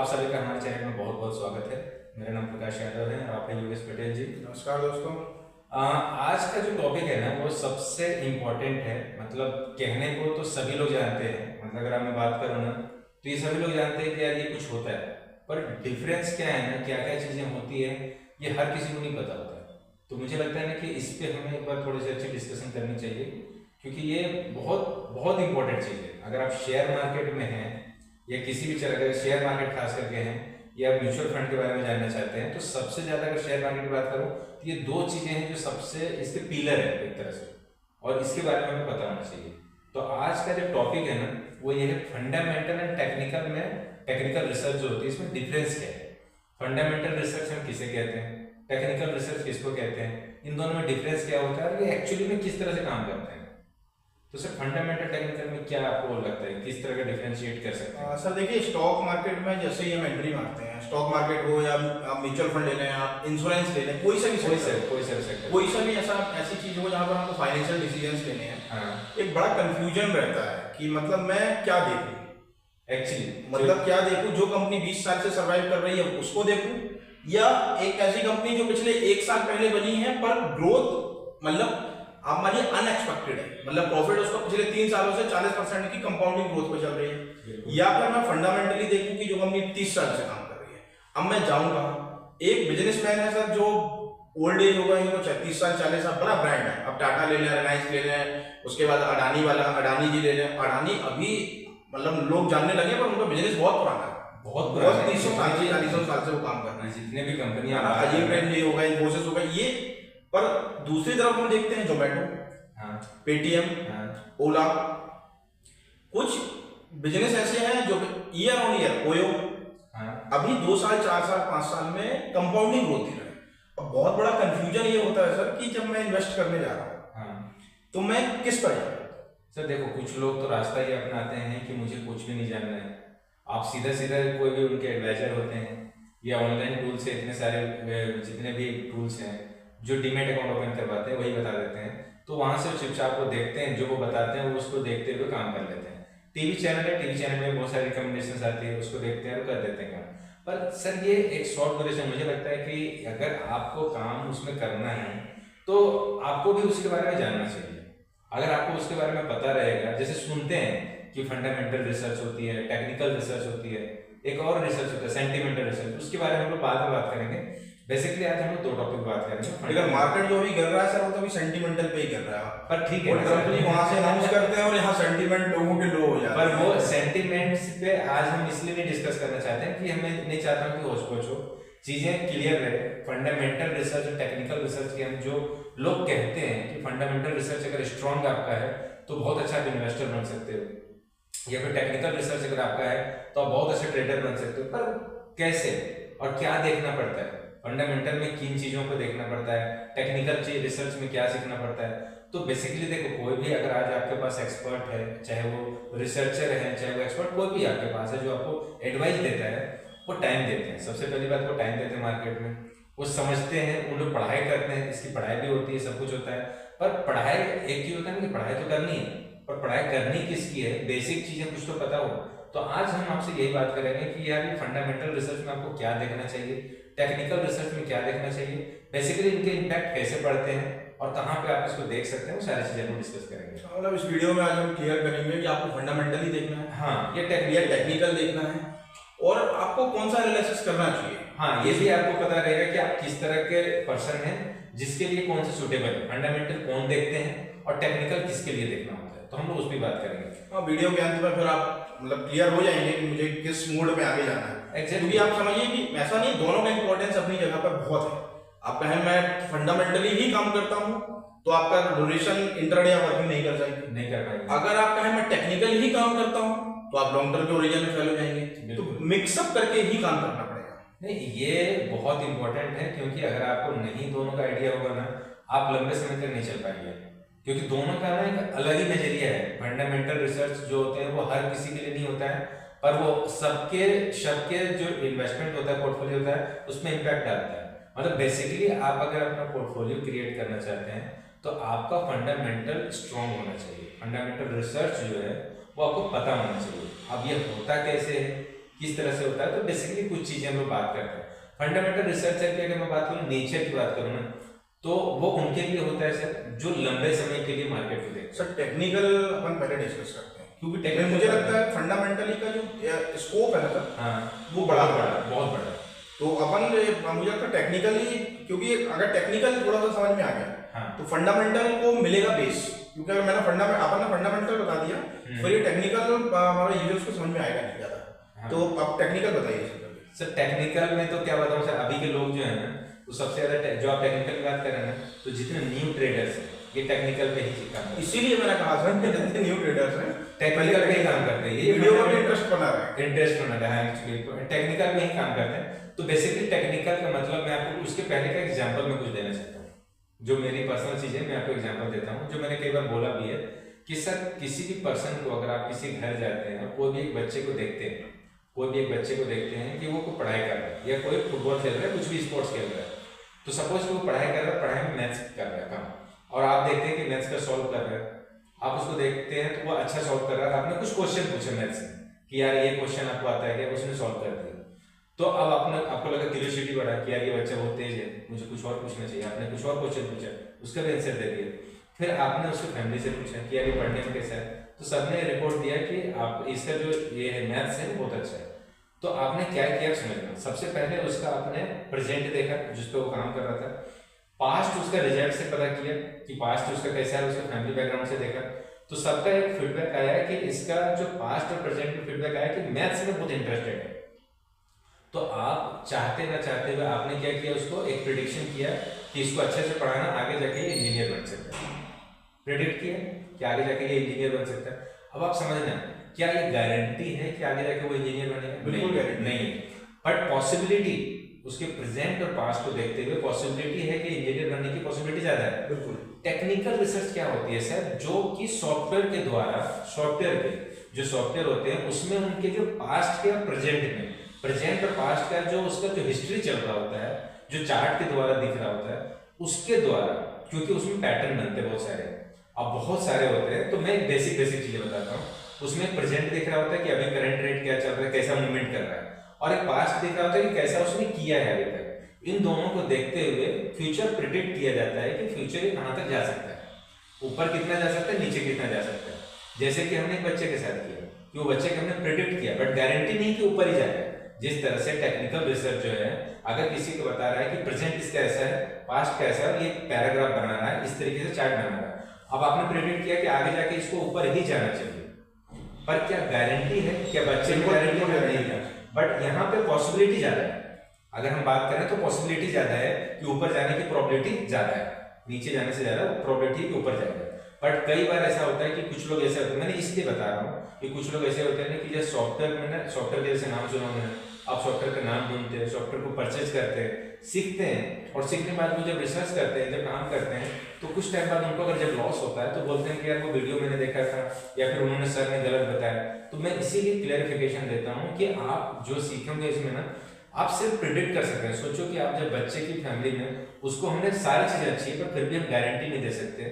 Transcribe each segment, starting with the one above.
आप सभी का हमारे चैनल में बहुत बहुत स्वागत है। मेरा नाम प्रकाश यादव है और आप हैं योगेश पटेल जी। नमस्कार दोस्तों। आज का जो टॉपिक है ना वो सबसे इम्पोर्टेंट है। मतलब कहने को तो सभी लोग जानते हैं, मतलब अगर मैं बात करूँ ना तो ये सभी लोग जानते हैं कि यार ये कुछ होता है, पर डिफरेंस क्या है ना, क्या क्या चीज़ें होती है ये हर किसी को नहीं पता होता है। तो मुझे लगता है ना कि इस पर हमें एक बार थोड़ी सी अच्छी डिस्कशन करनी चाहिए, क्योंकि ये बहुत बहुत इंपॉर्टेंट चीज़ है। अगर आप शेयर मार्केट में हैं या किसी भी तरह अगर शेयर मार्केट खास करके हैं या म्यूचुअल फंड के बारे में जानना चाहते हैं, तो सबसे ज़्यादा अगर शेयर मार्केट की बात करूँ तो ये दो चीज़ें हैं जो सबसे इसके पिलर है एक तरह से, और इसके बारे में हमें पता होना चाहिए। तो आज का जो टॉपिक है ना वो ये है फंडामेंटल एंड टेक्निकल में टेक्निकल रिसर्च जो होती है इसमें डिफरेंस क्या है। फंडामेंटल रिसर्च हम किसे कहते हैं, टेक्निकल रिसर्च किसको कहते हैं, इन दोनों में डिफरेंस क्या होता है और ये एक्चुअली में किस तरह से काम करते हैं। तो सर फंडामेंटल टेक्निकल में क्या आपको लगता है, किस तरह का डिफरेंशिएट कर सकते हैं? सर देखिए, स्टॉक मार्केट में जैसे ही हम एंट्री मारते हैं, स्टॉक मार्केट हो या आप म्यूचुअल फंड ले लें, आप इंश्योरेंस ले लें, कोई सा भी ऐसी चीज हो जहाँ पर आपको फाइनेंशियल डिसीजंस लेने हैं। हाँ। एक बड़ा कंफ्यूजन रहता है कि मतलब मैं क्या देखूं, एक्चुअली मतलब क्या देखूं, जो कंपनी 20 साल से सर्वाइव कर रही है उसको देखूं, या एक ऐसी कंपनी जो पिछले 1 साल पहले बनी है पर ग्रोथ मतलब आप मानिए अनएक्सपेक्टेड है, मतलब प्रॉफिट उसको पिछले 3 सालों से 40% की कंपाउंडिंग ग्रोथ पे चल रही है, या फिर मैं फंडामेंटली देखूं कि जो कंपनी 30 साल से काम कर रही है। अब मैं जाऊंगा, एक बिजनेसमैन है सर जो ओल्ड एज होगा, इनको 30 साल 40 साल, बड़ा ब्रांड है, अब टाटा ले लें, रिलायंस ले लें, उसके बाद अडानी जी ले लें। अडानी अभी मतलब लोग जानने लगे पर उनका बिजनेस बहुत पुराना है, बहुत 30 साल से 40 साल से वो काम कर रहे हैं। जितने भी कंपनियां ये होगा, इन्फोसिस होगा ये। पर दूसरी तरफ हम देखते हैं जोमेटो, पेटीएम, ओला, कुछ बिजनेस ऐसे हैं जो ईयर ऑन ईयर ओयो अभी 2 साल 4 साल 5 साल में कंपाउंडिंग ग्रोथ दे रहे हैं। अब बहुत बड़ा कंफ्यूजन ये होता है सर कि जब मैं इन्वेस्ट करने जा रहा हूँ तो मैं किस पर जाऊँ। सर देखो, कुछ लोग तो रास्ता ये अपनाते हैं कि मुझे कुछ भी नहीं जानना है, आप सीधा सीधा कोई भी उनके एडवाइजर होते हैं या ऑनलाइन टूल्स से इतने सारे जितने भी टूल्स हैं जो डीमेट अकाउंट ओपन करवाते हैं वही बता देते हैं, तो वहाँ से चुपचाप को देखते हैं, जो वो बताते हैं वो उसको देखते हुए काम कर लेते हैं। टीवी चैनल है, टीवी चैनल में बहुत सारी रिकमेंडेशन आती है, उसको देखते हैं और कर देते हैं काम। पर सर ये एक शॉर्ट ड्यूरेशन, मुझे लगता है कि अगर आपको काम उसमें करना है तो आपको भी उसके बारे में जानना चाहिए। अगर आपको उसके बारे में पता रहेगा, जैसे सुनते हैं कि फंडामेंटल रिसर्च होती है, टेक्निकल रिसर्च होती है, एक और रिसर्च होता है सेंटिमेंटल रिसर्च, उसके बारे में हम लोग बाद में बात करेंगे। बेसिकली आज हम लोग 2 टॉपिक बात करेंगे। अगर मार्केट जो भी कर रहा है सर वो तो भी सेंटिमेंटल पे ही कर रहा है, पर ठीक है, कंपनी वहां से अनाउंस करते हैं और यहाँ सेंटिमेंट लोगों के लो हो जाते हैं। पर वो सेंटिमेंट्स पे आज हम इसलिए नहीं डिस्कस करना चाहते हैं कि हमें नहीं चाहता हूँ कि होश पोछ हो, चीजें क्लियर रहे। फंडामेंटल रिसर्च और टेक्निकल रिसर्च के हम जो लोग कहते हैं कि फंडामेंटल रिसर्च अगर स्ट्रॉन्ग आपका है तो बहुत अच्छा इन्वेस्टर बन सकते हो, या फिर टेक्निकल रिसर्च अगर आपका है तो आप बहुत अच्छे ट्रेडर बन सकते हो। पर कैसे और क्या देखना पड़ता है, फंडामेंटल में किन चीज़ों को देखना पड़ता है, टेक्निकल रिसर्च में क्या सीखना पड़ता है। तो बेसिकली देखो, कोई भी अगर आज आपके पास एक्सपर्ट है, चाहे वो रिसर्चर है चाहे वो एक्सपर्ट कोई भी आपके पास है जो आपको एडवाइस देता है, वो टाइम देते हैं। सबसे पहली बात वो टाइम देते हैं मार्केट में, वो समझते हैं, उन लोग पढ़ाई करते हैं, इसकी पढ़ाई भी होती है, सब कुछ होता है। पर पढ़ाई एक ही होता है ना कि पढ़ाई तो करनी है, पर पढ़ाई करनी किसकी है, बेसिक चीज़ें कुछ तो पता हो। तो आज हम आपसे यही बात करेंगे कि यार ये फंडामेंटल रिसर्च में आपको क्या देखना चाहिए, टेक्निकल रिसर्च में क्या देखना चाहिए, बेसिकली इनके इम्पैक्ट कैसे पड़ते हैं और कहाँ पे आप इसको देख सकते हैं, वो सारी चीजें हम डिस्कस करेंगे। मतलब इस वीडियो में आज हम क्लियर करेंगे कि आपको फंडामेंटली देखना है, हाँ, ये टेक्निकल देखना है, और आपको कौन सा एनालिसिस करना चाहिए। हाँ, ये भी आपको पता रहेगा कि आप किस तरह के पर्सन हैं, जिसके लिए कौन सा सूटेबल है, फंडामेंटल कौन देखते हैं और टेक्निकल किसके लिए देखना होता है, तो हम लोग उस पर बात करेंगे। हाँ, वीडियो के अंत में फिर आप मतलब क्लियर हो जाएंगे कि मुझे किस मोड में आगे जाना है। क्योंकि आप समझिए कि ऐसा नहीं, दोनों का इंपॉर्टेंस अपनी जगह पर बहुत है। आप कहें मैं फंडामेंटली ही काम करता हूँ तो आपका ड्यूरेशन इंट्राडे वर्किंग नहीं कर पाएंगे। अगर आप कहें मैं टेक्निकल ही काम करता हूँ तो आप लॉन्ग टर्म के ओरिजिन में फेल हो जाएंगे। तो मिक्सअप करके ही काम करना पड़ेगा। नहीं, ये बहुत इंपॉर्टेंट है, क्योंकि अगर आपको नहीं दोनों का आइडिया होगा ना, आप लंबे समय तक नहीं चल पाएंगे, क्योंकि दोनों का ना एक अलग ही नजरिया है। फंडामेंटल रिसर्च जो होते हैं वो हर किसी के लिए नहीं होता है, पर वो सबके जो इन्वेस्टमेंट होता है, पोर्टफोलियो होता है, उसमें इम्पैक्ट डालता है। मतलब बेसिकली आप अगर अपना पोर्टफोलियो क्रिएट करना चाहते हैं तो आपका फंडामेंटल स्ट्रॉन्ग होना चाहिए, फंडामेंटल रिसर्च जो है वो आपको पता होना चाहिए। अब ये होता कैसे है किस तरह से होता है। तो बेसिकली कुछ चीजें हम लोग बात करते हैं। फंडामेंटल रिसर्चर की अगर मैं बात करूँ, नेचर की बात करूँ ना, तो वो उनके लिए होता है सर जो लंबे समय के लिए मार्केट को देखते हैं। सर टेक्निकल अपन पहले डिस्कस करते हैं, क्योंकि टेक्निकल मुझे लगता है फंडामेंटली का जो स्कोप है ना सर, हाँ वो बड़ा बहुत बड़ा। तो अपन मुझे लगता है टेक्निकली, क्योंकि अगर टेक्निकल थोड़ा सा समझ में आ गया हाँ। तो फंडामेंटल को मिलेगा बेस, क्योंकि अगर मैंने अपन ने फंडामेंटल बता दिया फिर ये टेक्निकल हमारे यूजर्स को समझ में आएगा नहीं ज्यादा। हाँ। तो आप टेक्निकल बताइए सर। टेक्निकल में तो क्या बताऊं सर, अभी के लोग जो है ना, तो सबसे ज्यादा जो आप टेक्निकल की बात कर रहे हैं ना, तो जितने न्यू ट्रेडर्स हैं ये टेक्निकल पे ही काम करते हैं। इसीलिए मैंने कहा सर कि जितने न्यू ट्रेडर्स हैं टेक्निकल पे ही काम करते हैं। ये वीडियो में इंटरेस्ट बना रहा है, इंटरेस्ट बना रहा है एक्चुअली टेक्निकल में ही काम करते हैं। तो बेसिकली टेक्निकल का मतलब मैं आपको उसके पहले का एग्जांपल मैं कुछ देना चाहता हूँ, जो मेरी पर्सनल चीज है, मैं आपको एग्जांपल देता हूँ, जो मैंने कई बार बोला भी है कि सर किसी भी पर्सन को अगर आप किसी घर जाते हैं और कोई भी एक बच्चे को देखते हैं, कोई भी एक बच्चे को देखते हैं कि वो कोई पढ़ाई कर रहा है या कोई फुटबॉल खेल रहा है, कुछ भी स्पोर्ट्स खेल रहा है, तो सपोज कि वो पढ़ाई कर रहा है, पढ़ाई में मैथ्स कर रहा है काम, और आप देखते हैं कि मैथ्स का सॉल्व कर रहा है, आप उसको देखते हैं तो वो अच्छा सॉल्व कर रहा है, आपने कुछ क्वेश्चन पूछे मैथ्स से कि यार ये क्वेश्चन आपको आता है क्या, उसने सॉल्व कर दिया, तो अब आपको लगा क्यूरियोसिटी बढ़ा कि यार ये बच्चा बहुत तेज है, मुझे कुछ और पूछना चाहिए, आपने कुछ और क्वेश्चन पूछा, उसका भी आंसर दे दिया, फिर आपने उसको फैमिली से पूछा कि यार ये पढ़ने में कैसा है, तो सबने रिपोर्ट दिया कि आप इसका जो ये है मैथ्स है बहुत अच्छा है। तो आपने क्या किया समझना, सबसे पहले उसका आपने प्रेजेंट देखा जिस पे वो काम कर रहा था, पास्ट उसका रिजल्ट से पता किया कि पास्ट उसका कैसा है, उसका फैमिली बैकग्राउंड से देखा, तो सबका एक फीडबैक आया कि इसका जो पास्ट और प्रेजेंट में फीडबैक आया कि मैथ्स में बहुत इंटरेस्टेड है। तो आप चाहते ना चाहते हुए आपने क्या किया, उसको एक प्रिडिक्शन किया कि इसको अच्छे से पढ़ाना, आगे जाके ये इंजीनियर बन सकता है, प्रेडिक्ट किया कि आगे जाके ये इंजीनियर बन सकता है। अब आप समझना, क्या ये गारंटी है कि आगे जाके वो इंजीनियर बनेगा? बिल्कुल गारंटी नहीं है, बट पॉसिबिलिटी उसके प्रेजेंट और पास्ट को देखते हुए पॉसिबिलिटी है कि इंजीनियर बनने की पॉसिबिलिटी ज्यादा है। बिल्कुल। टेक्निकल रिसर्च क्या होती है सर, जो कि सॉफ्टवेयर के द्वारा, सॉफ्टवेयर के जो सॉफ्टवेयर होते हैं उसमें उनके जो पास्ट के और प्रेजेंट में, प्रेजेंट और पास्ट का जो उसका जो हिस्ट्री चल रहा होता है, जो चार्ट के द्वारा दिख रहा होता है, उसके द्वारा, क्योंकि उसमें पैटर्न बनते हैं बहुत सारे, अब बहुत सारे होते हैं, तो मैं बेसिक चीजें बताता हूँ। उसमें प्रेजेंट दिख रहा होता है कि अभी करंट रेट क्या चल रहा है, कैसा मूवमेंट कर रहा है, और एक पास्ट दिख रहा होता है कि कैसा उसने किया है अभी तक। इन दोनों को देखते हुए फ्यूचर प्रिडिक्ट किया जाता है कि फ्यूचर ये कहाँ तक जा सकता है, ऊपर कितना जा सकता है, नीचे कितना जा सकता है। जैसे कि हमने एक बच्चे के साथ किया कि वो बच्चे को हमने प्रिडिक्ट किया, बट गारंटी नहीं कि ऊपर ही जाएगा। जिस तरह से टेक्निकल रिसर्च जो है, अगर किसी को बता रहा है कि प्रेजेंट इसका ऐसा है, पास्ट का ऐसा है, और ये पैराग्राफ बना रहा है, इस तरीके से चार्ट बना रहा है, अब आपने प्रेडिक्ट किया कि आगे जाके इसको ऊपर ही जाना चाहिए, पर क्या गारंटी है? क्या बच्चे को गारंटी नहीं है, बट यहाँ पे पॉसिबिलिटी ज्यादा है। अगर हम बात करें तो पॉसिबिलिटी ज्यादा है कि ऊपर जाने की प्रोबेबिलिटी ज्यादा है, नीचे जाने से ज्यादा प्रोबेबिलिटी कि ऊपर जाएगा। बट कई बार ऐसा होता है कि कुछ लोग ऐसे होते हैं, मैंने इसलिए बता रहा हूँ कि कुछ लोग ऐसे होते हैं कि जैसे सॉफ्टवेयर में ना, सॉफ्टवेयर के जैसे नाम सुना मैंने, आप सॉफ्टवेयर का नाम ढूंढते हैं, सॉफ्टवेयर को परचेज करते हैं, सीखते हैं, और सीखने के बाद वो जब रिसर्च करते हैं, जब काम करते हैं, तो कुछ टाइम बाद उनको अगर जब लॉस होता है तो बोलते हैं कि यार वो वीडियो मैंने देखा था, या फिर उन्होंने सर ने गलत बताया। तो मैं इसीलिए क्लैरिफिकेशन देता हूँ कि आप जो सीखेंगे इसमें ना, आप सिर्फ प्रिडिक्ट कर सकते हैं। सोचो कि आप जब बच्चे की फैमिली में, उसको हमने सारी चीजें अच्छी है, पर फिर भी हम गारंटी नहीं दे सकते,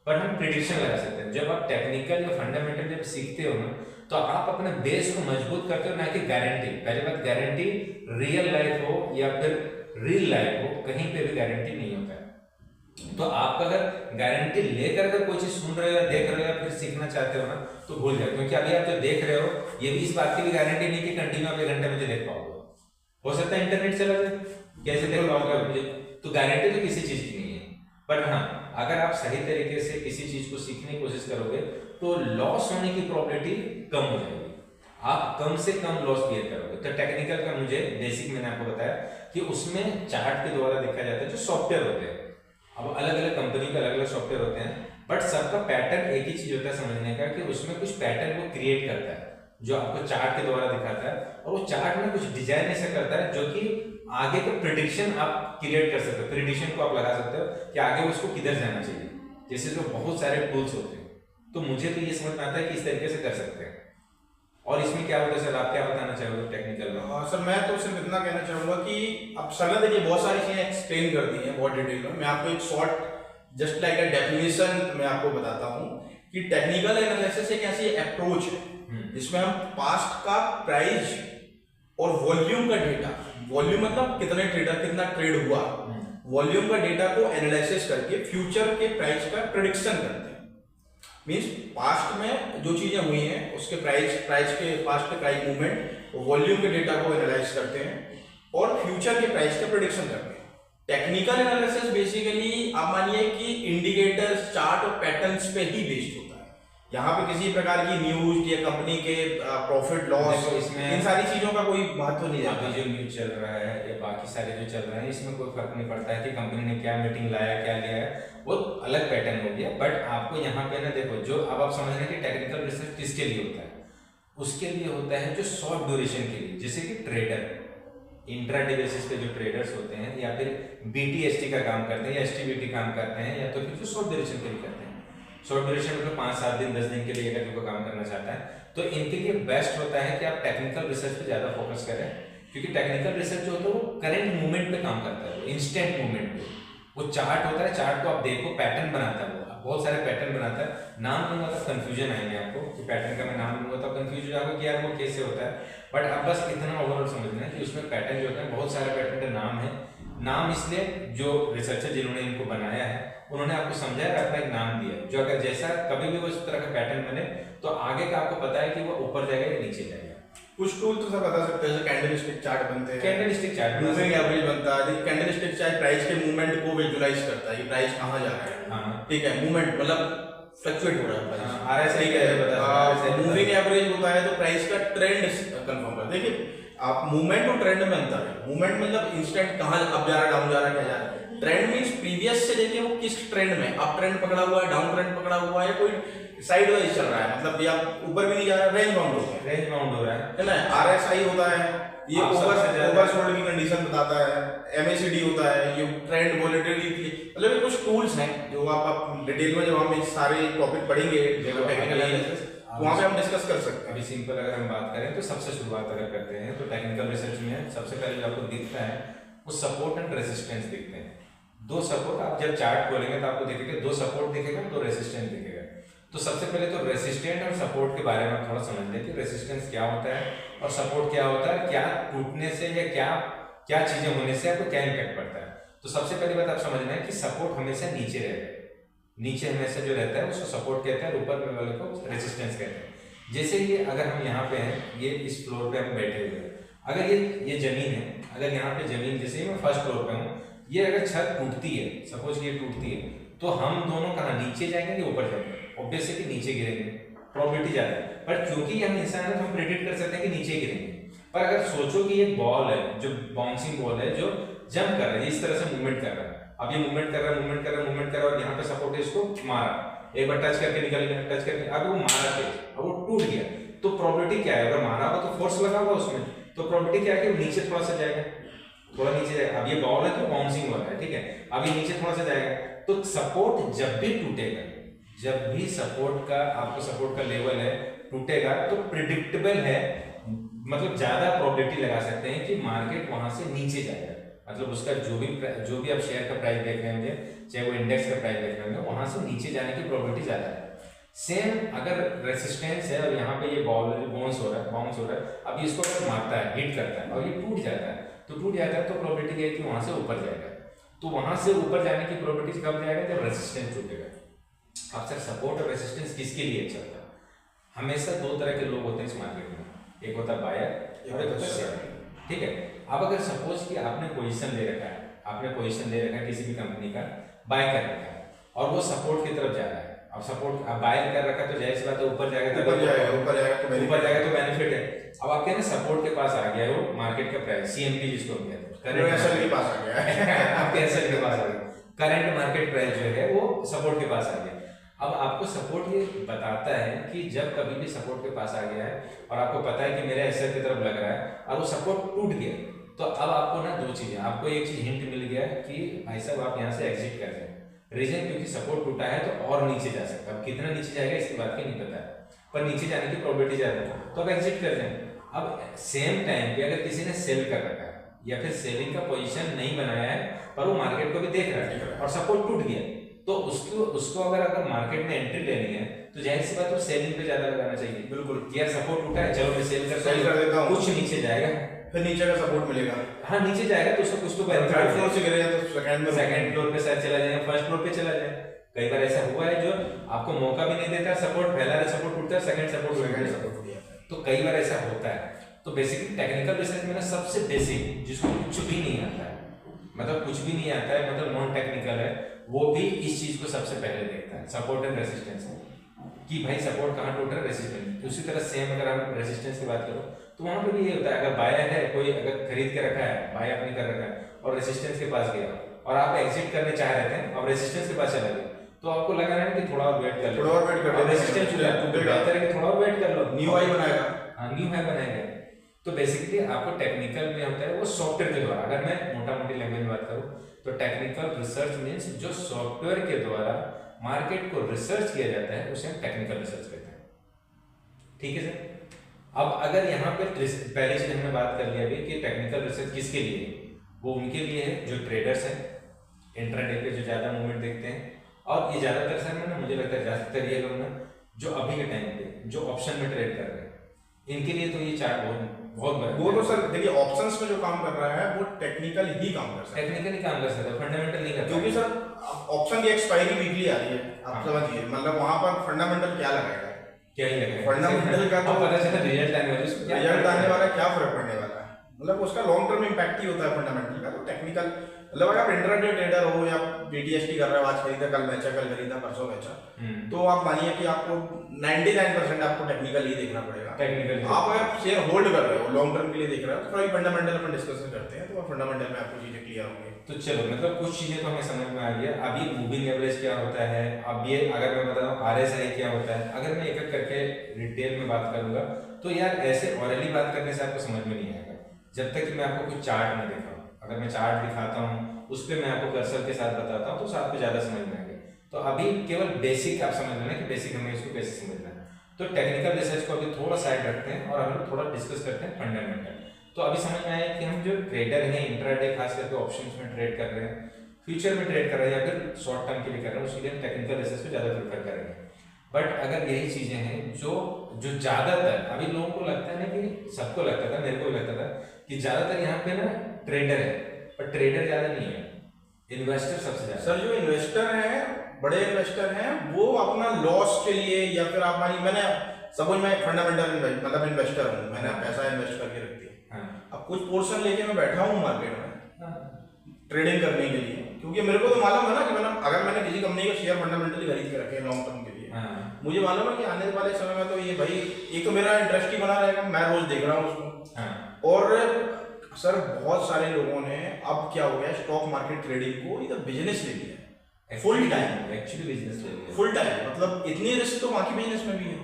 पर हम प्रिडिक्शन लगा सकते हैं। जब आप टेक्निकल या फंडामेंटल जब सीखते हो ना, तो आप अपने बेस को मजबूत करते हो, ना कि गारंटी। पहली बात, गारंटी रियल लाइफ हो या फिर रियल लाइफ हो, कहीं पे भी गारंटी नहीं होता है। तो आप अगर गारंटी लेकर अगर कोई चीज सुन रहे हो, देख रहे हो, या फिर सीखना चाहते हो ना, तो भूल जाओ, क्योंकि अभी आप जो देख रहे हो, ये भी इस बात की भी गारंटी नहीं कि कंटिन्यू आप 1 घंटे में देख पाओगे। हो सकता है इंटरनेट चला जाए, कैसे देख पाओगे मुझे, तो गारंटी तो किसी चीज की नहीं है। बट हाँ, अगर आप सही तरीके से किसी चीज को सीखने की कोशिश करोगे तो लॉस होने की प्रोबेबिलिटी कम हो जाएगी, आप कम से कम लॉस क्लियर करोगे। तो टेक्निकल का मुझे बेसिक मैंने आपको बताया कि उसमें चार्ट के द्वारा देखा जाता है, जो सॉफ्टवेयर होते हैं, अब अलग अलग कंपनी के अलग अलग सॉफ्टवेयर होते हैं, बट सबका पैटर्न एक ही चीज होता है समझने का, कि उसमें कुछ पैटर्न वो क्रिएट करता है जो आपको चार्ट के द्वारा दिखाता है, और वो चार्ट में कुछ डिजाइन ऐसा करता है जो कि आगे का प्रिडिक्शन आप क्रिएट कर सकते हो, प्रिडिक्शन को आप लगा सकते हो कि आगे उसको किधर जाना चाहिए। जैसे जो बहुत सारे टूल्स होते हैं, तो मुझे तो ये समझ में आता है कि इस तरीके से कर सकते हैं। और इसमें क्या होता है सर, आप क्या बताना चाहोगे टेक्निकल में? सर मैं तो सिर्फ इतना कहना चाहूंगा कि अब सर ने देखिए बहुत सारी चीजें एक्सप्लेन कर दी हैं बहुत डिटेल में। मैं आपको एक short just like a definition मैं आपको बताता हूँ कि टेक्निकल एनालिसिस एक ऐसी अप्रोच है जिसमें हम पास्ट का प्राइस और वॉल्यूम का डेटा, वॉल्यूम मतलब कितने ट्रेडर कितना ट्रेड हुआ, वॉल्यूम का डेटा को एनालिसिस करके फ्यूचर के प्राइस का प्रेडिक्शन करते हैं। मींस पास्ट में जो चीजें हुई हैं उसके प्राइस के पास्ट के प्राइस मूवमेंट वॉल्यूम के डेटा को एनालाइज करते हैं और फ्यूचर के प्राइस का प्रेडिक्शन करते हैं। टेक्निकल एनालिसिस बेसिकली आप मानिए कि इंडिकेटर्स, चार्ट और पैटर्न्स पे ही बेस्ड होता है। यहाँ पे किसी प्रकार की न्यूज या कंपनी के प्रॉफिट लॉस इसमें इन सारी चीजों का कोई महत्व नहीं अभी जो न्यूज चल रहा है या बाकी सारे जो चल रहे हैं इसमें कोई फर्क नहीं पड़ता है कि कंपनी ने क्या मीटिंग लाया क्या लिया है, वो अलग पैटर्न हो गया। बट आपको यहाँ पे ना देखो, जो अब आप समझ रहे हैं कि टेक्निकल रिसर्च किसके लिए होता है, उसके लिए होता है जो शॉर्ट ड्यूरेशन के लिए, जैसे कि ट्रेडर इंट्राडे बेसिस पे जो ट्रेडर्स होते हैं या फिर बीटीएसटी का काम करते हैं या एसटीबीटी काम करते हैं या तो फिर जो शॉर्ट ड्यूरेशन के लिए करते हैं। शॉर्ट ड्यूरेशन मतलब 5-7 दिन 10 दिन के लिए अगर कोई काम करना चाहता है तो इनके लिए बेस्ट होता है कि आप टेक्निकल रिसर्च पे ज्यादा फोकस करें, क्योंकि टेक्निकल रिसर्च जो होता है वो करंट मूवमेंट पे काम करता है, इंस्टेंट मूवमेंट पे। वो चार्ट होता है, चार्ट को आप देखो, पैटर्न बनाता है, वो बहुत सारे पैटर्न बनाता है। नाम लूंगा तो कंफ्यूजन आएंगे आपको कि पैटर्न का मैं नाम लूंगा तो कंफ्यूज हो जाओगे कि यार वो कैसे होता है। बट आप बस इतना ओवरऑल समझना है कि उसमें पैटर्न जो होता है, बहुत सारे पैटर्न का नाम है। नाम इसलिए जो रिसर्चर जिन्होंने इनको बनाया है उन्होंने आपको समझाया और अपना एक नाम दिया, जो अगर जैसा कभी भी वो इस तरह का पैटर्न बने तो आगे का आपको पता है कि वो ऊपर जाएगा या नीचे जाएगा। कुछ टूल तो सब बता सकते हैं, जैसे कैंडलस्टिक चार्ट बनते हैं, कैंडलस्टिक चार्ट, मूविंग एवरेज बनता है। कैंडलस्टिक चार्ट प्राइस के मूवमेंट को विजुअलाइज करता है कि प्राइस कहां जा रहा है। हाँ ठीक है, मूवमेंट मतलब फ्लक्चुएट हो रहा है प्राइस। RSI का मूविंग एवरेज होता है तो प्राइस का ट्रेंड कंफर्म कर। देखिए आप मूवमेंट और ट्रेंड में अंतर है। मूवमेंट मतलब इंस्टेंट कहां अप जा रहा है, डाउन जा रहा है, क्या जा रहा है। ट्रेंड मींस प्रीवियस से देखिए वो किस ट्रेंड में, अप ट्रेंड पकड़ा हुआ है, डाउन ट्रेंड पकड़ा हुआ है, कोई साइड वाइज चल रहा है, मतलब या ऊपर भी नहीं जा रहा है, रेंज बाउंड हो रहा है, रेंज बाउंड हो रहा है ना। RSI होता है, ये ओवरसोल्ड की कंडीशन बताता है। MACD होता है, ये ट्रेंड वोलेटिलिटी, मतलब ये कुछ टूल्स हैं जो आप डिटेल में जब हम सारे टॉपिक पढ़ेंगे टेक्निकल एनालिसिस वहां पे हम डिस्कस कर सकते हैं। अभी सिंपल अगर हम बात करें तो सबसे शुरुआत अगर करते हैं तो टेक्निकल रिसर्च में सबसे पहले जो आपको दिखता है वो सपोर्ट एंड रेजिस्टेंस दिखते हैं। दो सपोर्ट, आप जब चार्ट खोलेंगे तो आपको दिखेगा, दो सपोर्ट दिखेगा, दो रेजिस्टेंस दिखेगा। तो सबसे पहले तो रेजिस्टेंट और सपोर्ट के बारे में थोड़ा समझ लें कि रेजिस्टेंस क्या होता है और सपोर्ट क्या होता है, क्या टूटने से या क्या चीजें होने से आपको क्या इम्पैक्ट पड़ता है। तो सबसे पहली बात आप समझना है कि सपोर्ट हमेशा नीचे रहेगा, नीचे हमेशा जो रहता है उसको सपोर्ट कहते हैं, ऊपर वाले को रेजिस्टेंस कहते हैं। जैसे ये अगर हम यहाँ पे हैं, ये इस फ्लोर पे हम बैठे हुए हैं, अगर ये जमीन है, अगर यहाँ पे जमीन, जैसे मैं फर्स्ट फ्लोर पे हूँ, ये अगर छत टूटती है, सपोज ये टूटती है, तो हम दोनों कहाँ नीचे जाएंगे कि ऊपर जाएंगे? ऑब्वियसली कि नीचे गिरेंगे, प्रोबेबिलिटी ज्यादा है। पर क्योंकि हम इंसान है तो हम प्रेडिक्ट कर सकते हैं कि नीचे गिरेंगे। पर अगर सोचो कि ये बॉल है, जो बाउंसिंग बॉल है, जो जंप कर रहा है, इस तरह से मूवमेंट कर रहा है, अब ये मूवमेंट कर रहा है, मूवमेंट कर रहा है, मूवमेंट कर रहा है, और यहाँ पे सपोर्ट है, इसको मारा, एक बार टच करके निकल गया, टच करके, अब वो मारा थे, अब वो टूट गया, तो प्रोबेबिलिटी क्या है? अगर मारा होगा तो फोर्स लगा होगा उसमें, तो प्रोबेबिलिटी क्या है कि वो नीचे थोड़ा सा जाएगा, थोड़ा नीचे जाएगा। अब ये बॉल है तो बाउंसिंग हो रहा है, ठीक है, अब ये नीचे थोड़ा सा जाएगा। तो सपोर्ट जब भी टूटेगा, जब भी सपोर्ट का आपको सपोर्ट का लेवल है टूटेगा, तो प्रिडिक्टेबल है, मतलब ज्यादा प्रोबेबिलिटी लगा सकते हैं कि मार्केट वहां से नीचे जाएगा। मतलब उसका जो भी आप शेयर का प्राइस देख रहे होंगे, चाहे वो इंडेक्स का प्राइस देख रहे होंगे, वहां से नीचे जाने की प्रोबेबिलिटी ज्यादा है। सेम अगर रेसिस्टेंस है और यहाँ पे ये बॉल बाउंस हो रहा है, अब इसको अगर मारता है, हिट करता है और ये टूट जाता है, तो प्रोबेबिलिटी है कि वहां से ऊपर जाएगा। तो वहां से ऊपर जाने की प्रोबेबिलिटी कब जाएगा? जब रेसिस्टेंस टूटेगा। अब सर सपोर्ट और रेसिस्टेंस किसके लिए चलता है? हमेशा दो तरह के लोग होते हैं इस मार्केट में, एक होता है बायर और एक होता है सेलर, ठीक है। अब अगर सपोज कि आपने पोजीशन ले रखा है, किसी भी कंपनी का बाय कर रखा है और वो सपोर्ट की तरफ जा रहा है, अब सपोर्ट आप बाय कर रखा है तो जाहिर सी बात है ऊपर जाएगा तो बेनिफिट है। अब आप कहते हैं सपोर्ट के पास आ गया वो मार्केट का प्राइस, CMP जिसको हम कहते हैं, करंट के पास आ गया आप कैंसर के पास आ गए, करंट मार्केट प्राइस जो है वो सपोर्ट के पास आ गया। अब आपको सपोर्ट ये बताता है कि जब कभी भी सपोर्ट के पास आ गया है और आपको पता है कि मेरे एसएल की तरफ लग रहा है और वो सपोर्ट टूट गया, तो अब आपको ना दो चीजें, आपको एक चीज हिंट मिल गया कि भाई साहब आप यहाँ से एग्जिट कर दें। रीजन क्योंकि सपोर्ट टूटा है तो और नीचे जा सकता है, अब कितना नीचे जाएगा इसकी बात की नहीं पता है, पर नीचे जाने की प्रोबेबिलिटी ज्यादा है, तो आप एग्जिट कर दें। अब सेम टाइम पे अगर किसी ने सेल कर रखा है या फिर सेलिंग का पोजीशन नहीं बनाया है पर वो मार्केट को भी देख रहा है और सपोर्ट टूट गया, तो उसको अगर मार्केट में एंट्री लेनी है तो जाहिर सी बात है सेलिंग पे ज्यादा लगाना चाहिए। बिल्कुल, यार सपोर्ट टूटा है, चलो मैं सेल कर देता हूं, कुछ नीचे जाएगा फिर नीचे का सपोर्ट मिलेगा। हाँ नीचे जाएगा तो उसको कुछ तो थर्ड फ्लोर से गिरेगा तो सेकंड फ्लोर पे शायद चला जाएगा, फर्स्ट फ्लोर पे चला जाए। कई बार ऐसा हुआ है जो आपको मौका भी नहीं देता, सपोर्ट पहला सपोर्ट टूटता है, सेकंड सपोर्ट टूट जाता है, तो कई बार ऐसा होता है। तो बेसिकली टेक्निकल रिसर्च में ना सबसे बेसिक जिसको कुछ भी नहीं आता है, मतलब कुछ भी नहीं आता है, मतलब नॉन टेक्निकल है, वो भी इस चीज को सबसे पहले देखता है, सपोर्ट एंड रेसिस्टेंस कि भाई सपोर्ट कहाँ टूट रहा है, रेसिस्टेंस। उसी तरह सेम अगर आप रेसिस्टेंस की बात करो तो वहां पे भी ये होता है, अगर बायर है कोई अगर खरीद के रखा है, बाय आपने कर रखा है और रेसिस्टेंस के पास गया और आप एग्जिट करने चाह रहे थे और रेसिस्टेंस के पास चला गया, तो आपको लगा रहा है कि थोड़ा और वेट कर लो, थोड़ा और वेट कर लो, रेसिस्टेंस बेहतर है कि थोड़ा और वेट कर लो, न्यू हाई बनाएगा। हाँ न्यू हाई बनाएगा। तो बेसिकली आपको टेक्निकल में होता है वो सॉफ्टवेयर के द्वारा, अगर मैं मोटा मोटी लैंग्वेज में बात करूँ तो टेक्निकल रिसर्च मीन्स जो सॉफ्टवेयर के द्वारा मार्केट को रिसर्च किया जाता है उसे हम टेक्निकल रिसर्च कहते हैं। ठीक है सर। अब अगर यहाँ पे पहले चीज हमने बात कर लिया अभी कि टेक्निकल रिसर्च किसके लिए है, वो उनके लिए है जो ट्रेडर्स हैं, इंट्राडे पे जो ज्यादा मूवमेंट देखते हैं, और ये ज्यादातर सर में ना मुझे लगता है ज्यादातर ये लोग ना जो अभी के टाइम पे जो ऑप्शन में ट्रेड कर रहे हैं, इनके लिए तो ये चार्ट बहुत वो तो सर देखिए ऑप्शंस में जो काम कर रहा है वो टेक्निकल ही काम कर सकता है, टेक्निकली काम कर सकता है, फंडामेंटल नहीं करता। क्योंकि सर ऑप्शन की एक्सपायरी वीकली आ रही है, आप समझिए, मतलब वहां पर फंडामेंटल क्या लगाएगा, क्या ही लगेगा फंडामेंटल का तो पता चला रिजल्ट आने वाला है, रिजल्ट आने वाला क्या फर्क पड़ने वाला है, मतलब उसका लॉन्ग टर्म इंपैक्ट ही होता है फंडामेंटल का। तो टेक्निकल मतलब अगर आप इंट्राडे ट्रेडर हो या बीटीएसटी कर रहे हो, आज खरीदा कल बेचा, कल खरीदा परसों बेचा, तो आप मानिए कि आपको 99% आपको टेक्निकल ही देखना पड़ेगा। टेक्निकल आप अगर शेयर होल्ड कर रहे हो, लॉन्ग टर्म के लिए देख रहे हो, तो थोड़ा फंडामेंटल अपन डिस्कशन करते हैं, तो फंडामेंटल में आपको चीजें क्लियर होंगी। तो चलो मतलब कुछ चीजें तो हमें समझ में आ गया। अभी मूविंग एवरेज क्या होता है, अब ये अगर मैं बताऊं आरएसआई क्या होता है, अगर मैं एक एक करके डिटेल में बात करूंगा तो यार ऐसे ऑरली बात करने से आपको समझ में नहीं आएगा जब तक कि मैं आपको कुछ चार्ट ना दिखाऊं। अगर मैं चार्ट दिखाता हूं उस पर मैं आपको कर्सर के साथ बताता हूं तो आपको ज्यादा समझ में आएगा। तो अभी केवल बेसिक आप समझ लेना कि बेसिक हमें इसको कैसे समझना है। तो टेक्निकल रिसर्च को अभी थोड़ा साइड रखते हैं और हम लोग थोड़ा डिस्कस करते हैं फंडामेंटल। तो अभी समझ में आया कि हम जो ट्रेडर हैं इंट्राडे खास करके ऑप्शंस में ट्रेड कर रहे हैं, फ्यूचर में ट्रेड कर रहे हैं या फिर शॉर्ट टर्म के लिए कर रहे हैं, उसके लिए हम टेक्निकल रिसर्च को ज़्यादा प्रेफर करेंगे। बट अगर यही चीज़ें हैं जो ज़्यादातर अभी लोगों को लगता है ना, कि सबको लगता था, मेरे को लगता था कि ज़्यादातर यहाँ पे ना ट्रेडर है, पर ट्रेडर ज़्यादा नहीं है, इन्वेस्टर सबसे ज़्यादा। सर जो इन्वेस्टर हैं, बड़े इन्वेस्टर हैं, वो अपना लॉस के लिए या फिर आप मानिए मैंने समझ में फंडामेंटल मतलब इन्वेस्टर हूँ, मैंने पैसा इन्वेस्ट करके रख दिया, अब कुछ पोर्शन लेके मैं बैठा हूँ मार्केट में ट्रेडिंग करने के लिए, क्योंकि मेरे को तो मालूम है ना कि मैंने अगर मैंने किसी कंपनी के शेयर फंडामेंटली खरीद के रखे लॉन्ग टर्म के लिए, मुझे मालूम है कि आने वाले समय में तो ये भाई एक तो मेरा इंटरेस्ट ही बना रहेगा, मैं रोज देख रहा हूँ उसको। और सर बहुत सारे लोगों ने अब क्या हो गया, स्टॉक मार्केट ट्रेडिंग को इधर बिजनेस ले लिया फुल टाइम, एक्चुअली बिजनेस ले लिया फुल टाइम, मतलब इतनी रिस्क तो बाकी बिजनेस में भी है,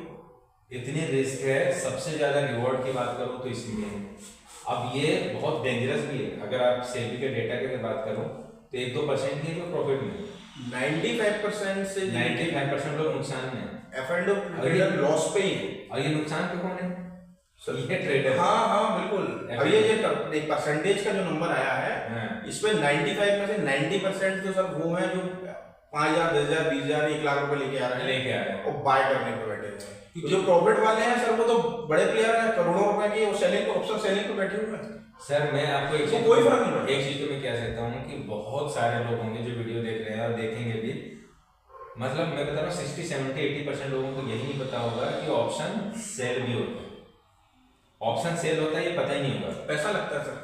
इतनी रिस्क है, सबसे ज्यादा रिवॉर्ड की बात करूं तो इसलिए है। अब ये बहुत डेंजरस भी है, अगर आप सेबी के डेटा की बात करो तो 1-2% ही जो प्रॉफिट में 95% से 95% लोग नुकसान में है, F&O ट्रेडर लॉस पे ही है। और ये नुकसान पे कौन है? ये ट्रेडर। हाँ बिल्कुल। अब ये एक परसेंटेज का जो नंबर आया है, इसमें 95 में से 90% तो सब वो हैं जो 5,000, 10,000, 20,000, 1 लाख रुपए लेके आ रहे हैं और बाय करने पे बैठे हुए हैं। जो प्रॉफिट वाले हैं सर वो तो बड़े प्लेयर हैं, करोड़ों रुपए की वो सेलिंग को ऑप्शन सेलिंग पे बैठे हुए हैं। सर मैं आपको एक चीज, कोई फर्क नहीं पड़ता। एक चीज तो मैं कह सकता हूँ कि बहुत सारे लोग होंगे जो वीडियो देख रहे हैं और देखेंगे भी, मतलब मैं बता रहा हूँ 60, 70, 80% लोगों को यही नहीं पता होगा कि ऑप्शन सेल भी होता है, ऑप्शन सेल होता है ये पता ही नहीं होगा, पैसा लगता है सर।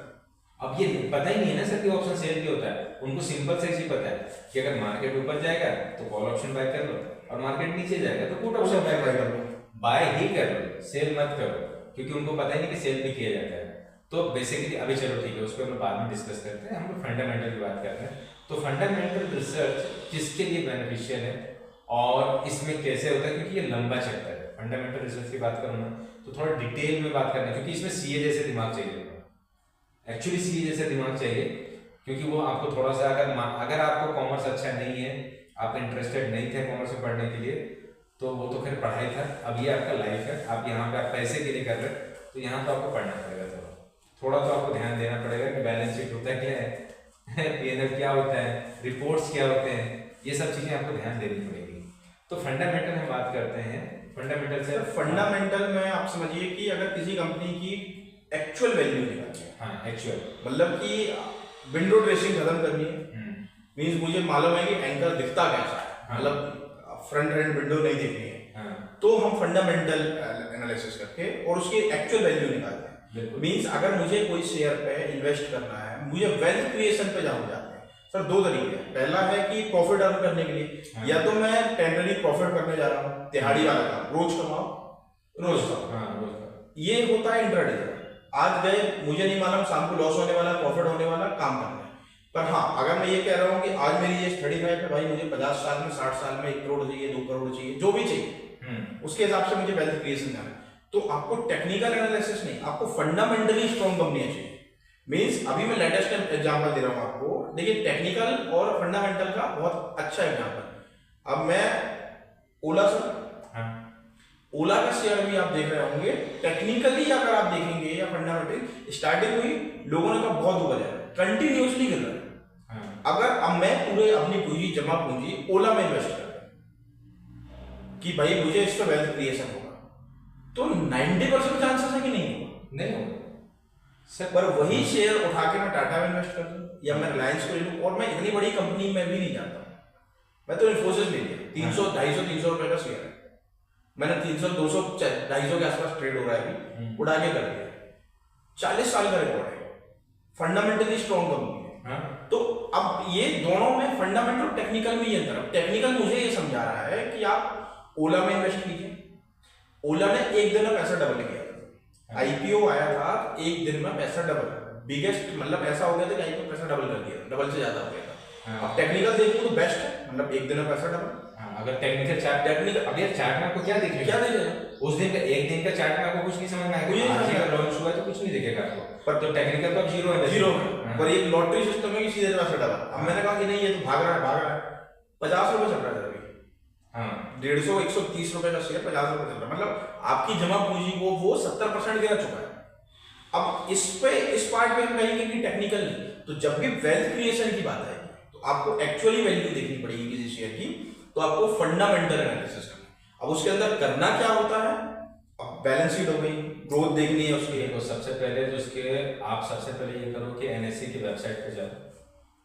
अब ये पता ही नहीं है ना सर कि ऑप्शन सेल भी होता है, उनको सिंपल से चीज पता है कि अगर मार्केट ऊपर जाएगा तो कॉल ऑप्शन बाय कर लो और मार्केट नीचे जाएगा तो पुट ऑप्शन बाय कर लो, बाय ही कर लो, सेल मत करो, क्योंकि उनको पता ही नहीं कि सेल भी किया जाता है। तो बेसिकली अभी चलो ठीक है, उस पर हम बाद में डिस्कस करते हैं, हम लोग फंडामेंटल की बात करते हैं। तो फंडामेंटल रिसर्च किसके लिए बेनिफिशियल है और इसमें कैसे होता है, क्योंकि ये लंबा चैप्टर है। फंडामेंटल रिसर्च की बात करूँ ना तो थोड़ा डिटेल में बात करना है, क्योंकि इसमें सीए जैसे दिमाग चाहिए, एक्चुअली सीए जैसे दिमाग चाहिए, क्योंकि वो आपको थोड़ा सा अगर आपको कॉमर्स अच्छा नहीं है, आप इंटरेस्टेड नहीं थे कॉमर्स में पढ़ने के लिए, तो वो तो फिर पढ़ाई था, अब ये आपका लाइफ है, आप यहाँ पे आप पैसे के लिए कर रहे हैं, तो यहाँ तो आपको पढ़ना पड़ेगा, थोड़ा तो आपको ध्यान देना पड़ेगा कि बैलेंस शीट होता क्या है, पीएनएल क्या होता है, रिपोर्ट्स क्या होते हैं, ये सब चीजें आपको ध्यान देनी पड़ेगी। तो फंडामेंटल हम बात करते हैं, फंडामेंटल से फंडामेंटल में आप समझिए कि अगर किसी कंपनी की एक्चुअल वैल्यू निकालनी है। हाँ, एक्चुअल मतलब कि विंडो ड्रेसिंग खत्म करनी है। मींस मुझे मालूम है कि एंकर दिखता कैसा है, मतलब फ्रंट एंड विंडो नहीं देखनी है। तो हम फंडामेंटल एनालिसिस करके और उसकी एक्चुअल वैल्यू निकालते हैं। मींस अगर मुझे कोई शेयर पे इन्वेस्ट करना है, मुझे वेल्थ क्रिएशन पे जाना जाते हैं सर, दो तरीके हैं। पहला है कि प्रॉफिट अर्न करने के लिए, या तो मैं टेम्पररी प्रॉफिट करने जा रहा हूँ, दिहाड़ी वाला काम, रोज कमाओ रोज कमाओ, ये होता है इंट्राडे। आज गए, मुझे नहीं मालूम शाम को लॉस होने वाला, प्रॉफिट होने वाला, काम करना है। पर हाँ, अगर मैं ये कह रहा हूँ कि आज मेरी एज 35 है, भाई मुझे 50 साल में 60 साल में 1 करोड़ चाहिए, 2 करोड़ चाहिए, जो भी चाहिए, उसके हिसाब से मुझे वेल्थ क्रिएशन करना है। तो आपको टेक्निकल एनालिसिस नहीं, आपको फंडामेंटली स्ट्रॉन्ग कंपनियां चाहिए। मींस अभी मैं लेटेस्ट एग्जांपल दे रहा हूँ आपको, देखिए टेक्निकल और फंडामेंटल का बहुत अच्छा एग्जांपल। अब मैं ओला सर, ओला का शेयर भी आप देख रहे होंगे, टेक्निकली अगर आप देखेंगे या फंडामेंटली, स्टार्टिंग हुई, लोगों ने कहा बहुत ऊपर है, कंटिन्यूअसली गिर रहा है। अगर अब मैं पूरे अपनी पूंजी, जमा पूंजी ओला में इन्वेस्ट कर कि भाई मुझे इस पर वेल्थ क्रिएशन होगा, तो 90% चांसेस है कि नहीं होगा सर। पर वही शेयर उठा के मैं टाटा में इन्वेस्ट कर दूं या मैं रिलायंस को ले लूं, और मैं इतनी बड़ी कंपनी में भी नहीं जाता, मैं तो इन्फोसिस ले लिया, 300 250 300 रुपए का शेयर है, मैंने 300 200 250 के आसपास ट्रेड हो रहा है अभी, उड़ा के कर दिया। 40 साल का रिकॉर्ड है, फंडामेंटली स्ट्रॉन्ग कंपनी है। तो अब ये दोनों में फंडामेंटल और टेक्निकल में ये अंतर है। टेक्निकल मुझे ये समझा रहा है कि आप ओला में इन्वेस्ट कीजिए, ओला ने एक दिन में पैसा डबल किया, आईपीओ आया था, एक दिन में पैसा डबल, बिगेस्ट, मतलब ऐसा हो गया था कि आईपीओ पैसा डबल कर दिया, डबल से ज्यादा हो गया था। अब टेक्निकल देखो तो बेस्ट है, मतलब एक दिन में पैसा डबल। अगर टेक्निकल चार्ट, अब यार चार्ट में आपको क्या दिखेगा, क्या दिखेगा उस दिन का, एक दिन का चार्ट में आपको कुछ नहीं समझ में आएगा, आज का लॉन्च हुआ है तो कुछ नहीं दिखेगा आपको, पर तो टेक्निकल तो अब जीरो है, जीरो है। पर ये लॉटरी सिस्टम है कि सीधे पैसा डबल। अब मैंने कहा कि नहीं, ये तो भाग रहा है 50 रुपए चल रहा है अभी, 150 130 रुपए का शेयर 50 रुपए चल रहा है, मतलब आपकी जमा पूंजी को वो 70% गिरा चुका है। अब इस पार्ट में हम कहेंगे कि टेक्निकल नहीं, तो जब भी वेल्थ क्रिएशन की बात आएगी तो आपको एक्चुअली वैल्यू देखनी पड़ेगी किसी शेयर की, तो आपको फंडामेंटल एनालिसिस करना। अब उसके अंदर करना क्या होता है, अब बैलेंस शीट हो गई, ग्रोथ देखनी है उसकी, तो सबसे पहले तो उसके आप सबसे पहले ये करो कि एनएससी की वेबसाइट पे जाओ,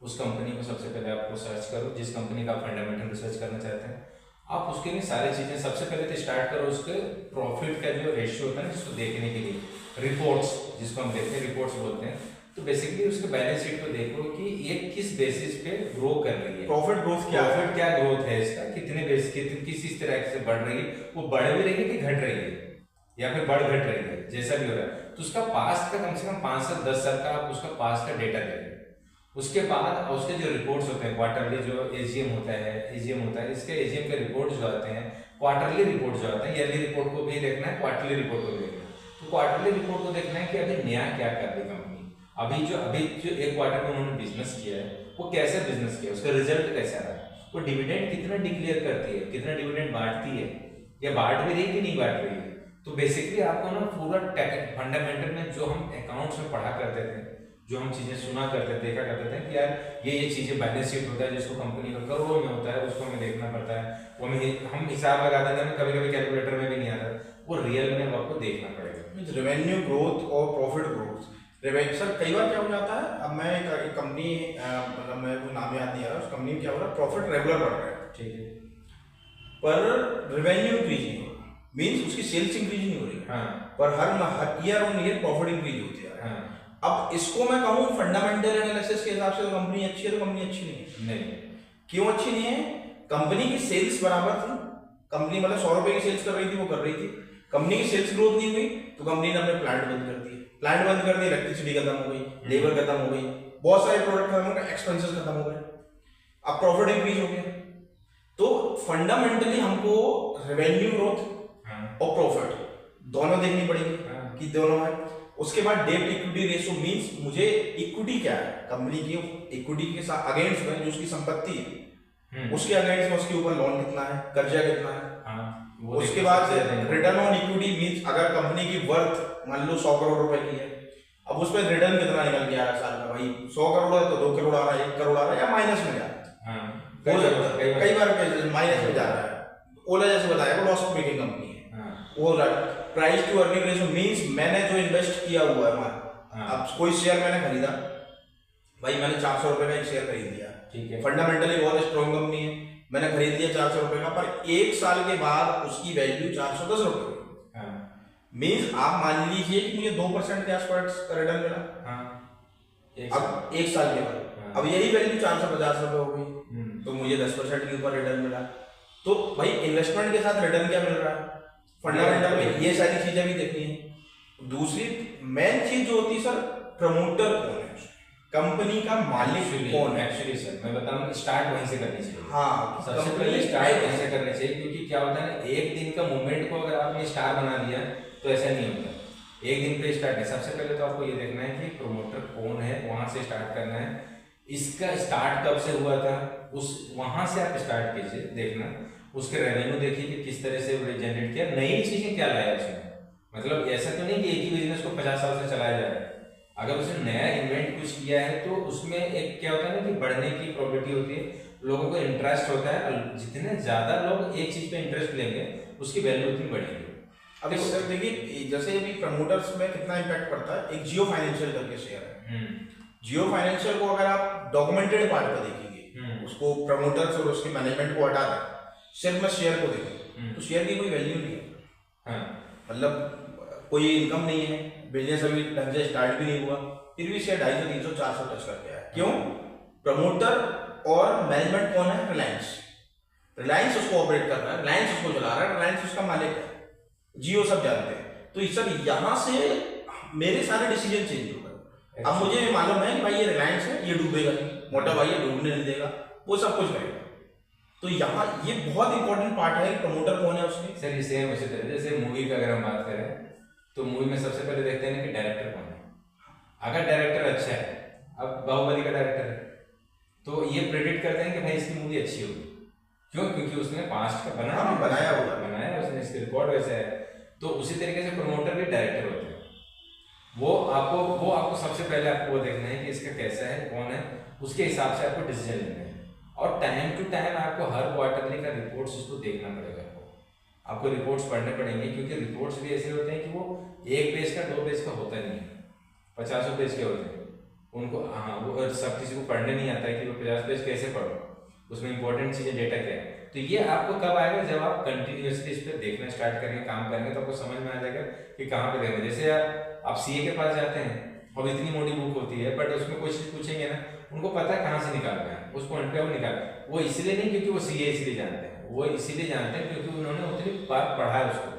उस कंपनी को सबसे पहले आपको सर्च करो, जिस कंपनी का आप फंडामेंटल रिसर्च करना चाहते हैं, आप उसके लिए सारी चीजें सबसे पहले तो स्टार्ट करो, उसके प्रॉफिट का जो रेशियो होता है ना, जिसको देखने के लिए रिपोर्ट्स, जिसको हम देखते हैं रिपोर्ट्स बोलते हैं, तो बेसिकली उसके बैलेंस शीट को देखो कि ये किस बेसिस पे ग्रो कर रही है, प्रॉफिट ग्रोथ क्या है, प्रॉफिट क्या ग्रोथ है इसका, कितने बेस किस तरह से बढ़ रही है, वो बढ़ भी रही है कि घट रही है, या फिर बढ़ घट रही है, जैसा भी हो रहा है। तो उसका पास्ट का कम से कम 5 से 10 साल का आप उसका पास्ट का डेटा देंगे। उसके बाद उसके जो रिपोर्ट्स होते हैं, क्वार्टरली जो एजीएम होता है, इसके एजीएम के रिपोर्ट जो आते हैं, क्वार्टरली रिपोर्ट जो आते हैं, ईयरली रिपोर्ट को भी देखना है, क्वार्टरली रिपोर्ट को भी देखना है। तो क्वार्टरली रिपोर्ट को देखना है कि अभी नया क्या कर रही कंपनी, अभी जो एक क्वार्टर में उन्होंने बिजनेस किया है वो कैसे बिजनेस किया, उसका रिजल्ट कैसा रहा, वो डिविडेंड कितना डिक्लेयर करती है, कितना डिविडेंड बांटती है, या बांट भी रही है कि नहीं बांट रही है। तो बेसिकली आपको ना पूरा फंडामेंटल में जो हम अकाउंट्स में पढ़ा करते थे, जो हम चीजें सुना करते थे, देखा करते थे कि यार ये चीजें बैलेंस शीट होता है जिसको कंपनी का करोड़ों में होता है, उसको हमें देखना पड़ता है, वो हम हिसाब लगाते थे, कभी कभी कैलकुलेटर में भी नहीं आता, वो रियल में आपको देखना पड़ेगा। रेवेन्यू ग्रोथ और प्रॉफिट ग्रोथ, सर कई बार क्या हो जाता है, अब मैं एक कंपनी, मतलब मैं वो नाम याद नहीं आ रहा, उस कंपनी में क्या हो रहा है, प्रॉफिट रेगुलर बढ़ रहा है, ठीक है, पर रेवेन्यू इंक्रीज नहीं हो रहा, मींस उसकी सेल्स इंक्रीज नहीं हो रही है, पर हर year on year profit increase होती है। अब इसको मैं कहूँ फंडामेंटल एनालिसिस के हिसाब से तो कंपनी अच्छी है, तो कंपनी अच्छी नहीं है। क्यों अच्छी नहीं है, कंपनी की सेल्स बराबर थी, कंपनी मतलब 100 रुपए की सेल्स कर रही थी, वो कर रही थी, कंपनी की सेल्स ग्रोथ नहीं हुई तो कंपनी ने अपने प्लांट बंद कर दिए, इलेक्ट्रिसिटी खत्म हो गई, लेबर खत्म हो गई, बहुत सारे प्रोडक्ट खत्म हो गए, एक्सपेंसेस खत्म हो गए, अब प्रॉफिट इंक्रीज हो गया। तो फंडामेंटली हमको रेवेन्यू ग्रोथ और प्रॉफिट दोनों देखनी पड़ेगी कि दोनों है। उसके बाद डेट इक्विटी रेशियो, मींस मुझे इक्विटी क्या है, कंपनी की इक्विटी के साथ अगेंस्ट में जो उसकी संपत्ति है, उसके अगेंस्ट में उसके ऊपर लोन कितना है, कर्जा कितना है। उसके बाद रिटर्न ऑन इक्विटी, मींस अगर कंपनी की वर्थ मान लो 100 करोड़ रुपए की है, अब उस पर रिटर्न कितना निकल के आ रहा है साल का, भाई 100 करोड़ है तो 2 करोड़ आ रहा है, 1 करोड़ आ रहा है, या माइनस में जा रहा है, कई बार माइनस में जा रहा है। ओला जैसे बताया वो लॉस मेकिंग कंपनी है, वो price to earning ratio means मैंने जो इन्वेस्ट किया हुआ है हाँ। अब कोई शेयर मैंने खरीदा, भाई मैंने 400 रुपए का एक शेयर खरीद लिया, ठीक है, फंडामेंटली बहुत स्ट्रॉन्ग कंपनी है, मैंने खरीद लिया 400 रुपए का, पर एक साल के बाद उसकी वैल्यू 410 रुपए हुई। हाँ, मींस आप मान लीजिए कि मुझे 2% के आसपास का रिटर्न मिला, हाँ, अब एक साल के बाद अब यही वैल्यू 450 रुपए हो गई, तो मुझे 10% के ऊपर रिटर्न मिला। तो भाई इन्वेस्टमेंट के साथ रिटर्न क्या मिल रहा है, फंडामेंटल में ये सारी चीजें भी देखनी है। दूसरी मेन चीज जो होती है सर, प्रमोटर कौन है, कंपनी का मालिक कौन है। एक्चुअली सर मैं बताऊं, स्टार्ट वहीं से करनी चाहिए। हाँ, सबसे पहले स्टार्ट वहीं से करनी चाहिए, क्योंकि क्या होता है ना, एक दिन का मूवमेंट को अगर आपने स्टार बना दिया तो ऐसा नहीं होता, एक दिन पे स्टार्ट है। सबसे पहले तो आपको ये देखना है कि प्रमोटर कौन है, वहां से स्टार्ट करना है, इसका स्टार्ट कब से हुआ था, उस वहां से आप स्टार्ट कीजिए देखना, उसके रेवेन्यू देखिए कि किस तरह से जनरेट किया, नई चीजें क्या लाया उसने। मतलब ऐसा तो नहीं कि एक ही बिजनेस को 50 साल से चलाया जा रहा है, अगर उसने नया इन्वेंट कुछ किया है तो उसमें एक क्या होता है ना कि बढ़ने की प्रोबेबिलिटी होती है, लोगों को इंटरेस्ट होता है, और जितने ज्यादा लोग एक चीज पे इंटरेस्ट लेंगे उसकी वैल्यू उतनी बढ़ेगी। अब सर देखिए, जैसे अभी प्रमोटर्स में कितना इम्पैक्ट पड़ता है, एक जियो फाइनेंशियल करके शेयर है, जियो फाइनेंशियल को अगर आप डॉक्यूमेंटेड पार्ट पर देखेंगे, उसको प्रमोटर्स और उसके मैनेजमेंट को हटा दें, सिर्फ मैं शेयर को देखें तो शेयर की कोई वैल्यू नहीं है, मतलब कोई इनकम नहीं है, बिजनेस अभी ढंग से स्टार्ट भी नहीं हुआ, फिर भी शेयर 250, 300, 400 टच करके आया। क्यों? प्रमोटर और मैनेजमेंट कौन है, रिलायंस उसको ऑपरेट कर रहा है, रिलायंस उसको चला रहा है, रिलायंस उसका मालिक है, जियो सब जानते हैं। तो ये सब यहाँ से मेरे सारे डिसीजन चेंज हो गए। अब मुझे मालूम है कि भाई ये रिलायंस है, ये डूबेगा नहीं, मोटा भाई ये डूबने नहीं देगा, वो सब कुछ करेगा। तो यहाँ ये बहुत इंपॉर्टेंट पार्ट है कि प्रमोटर कौन है उसके। सर इसे हम उसी तरह जैसे मूवी का अगर हम बात करें तो मूवी में सबसे पहले देखते हैं कि डायरेक्टर कौन है। अगर डायरेक्टर अच्छा है, अब बाहुबली का डायरेक्टर है तो ये प्रेडिक्ट करते हैं कि भाई इसकी मूवी अच्छी होगी, क्यों? क्योंकि उसने पास्ट का बनाया उसने, इसके रिकॉर्ड वैसे है। तो उसी तरीके से प्रमोटर भी डायरेक्टर होते हैं, वो आपको सबसे पहले आपको वो देखना है कि इसका कैसा है, कौन है, उसके हिसाब से आपको डिसीजन लेना है। और टाइम टू टाइम आपको हर क्वार्टरली का रिपोर्ट्स उसको देखना पड़ेगा, आपको रिपोर्ट्स पढ़ने पड़ेंगे, क्योंकि रिपोर्ट्स भी ऐसे होते हैं कि वो 1 पेज का 2 पेज का होता नहीं है, 50 पेज के होते हैं उनको। हाँ, वो सब किसी को पढ़ने नहीं आता है कि वो 50 पेज कैसे पढ़ो, उसमें इंपॉर्टेंट चीज़ें डेटा क्या है। तो ये आपको कब आएगा, जब आप कंटिन्यूसली इस पर देखना स्टार्ट करेंगे, काम करेंगे, तो आपको समझ में आ जाएगा कि कहाँ पे देखना। जैसे आप सीए के पास जाते हैं और इतनी मोटी बुक होती है, बट उसमें कोई चीज़ पूछेंगे ना, उनको पता है कहाँ से निकालना है, उस पॉइंट पे वो निकाल, वो इसलिए नहीं क्योंकि वो सीए इसलिए जानते हैं, वो इसीलिए जानते हैं क्योंकि उन्होंने उतनी बार पढ़ा है उसको,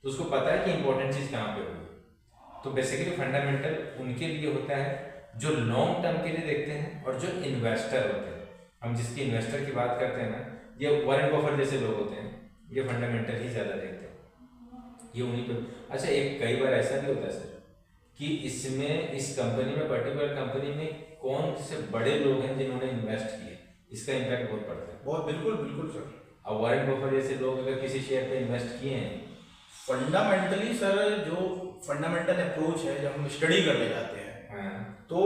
तो उसको पता है कि इंपॉर्टेंट चीज़ कहाँ पे होगी। तो बेसिकली फंडामेंटल उनके लिए होता है जो लॉन्ग टर्म के लिए देखते हैं, और जो इन्वेस्टर होते हैं, हम जिसकी इन्वेस्टर की बात करते हैं ना, ये वॉरेन बफेट जैसे लोग होते हैं, ये फंडामेंटल ही ज़्यादा देखते हैं, ये उन्हीं पे। अच्छा, एक कई बार ऐसा भी होता है सर कि इसमें इस कंपनी में, पर्टिकुलर कंपनी में कौन से बड़े लोग हैं जिन्होंने इन्वेस्ट किए, इसका इम्पैक्ट बहुत पड़ता है। बहुत बिल्कुल सर। अब वॉरेन बफेट जैसे लोग अगर किसी शेयर पे इन्वेस्ट किए हैं, फंडामेंटली सर जो फंडामेंटल अप्रोच है, जब हम स्टडी करने जाते हैं तो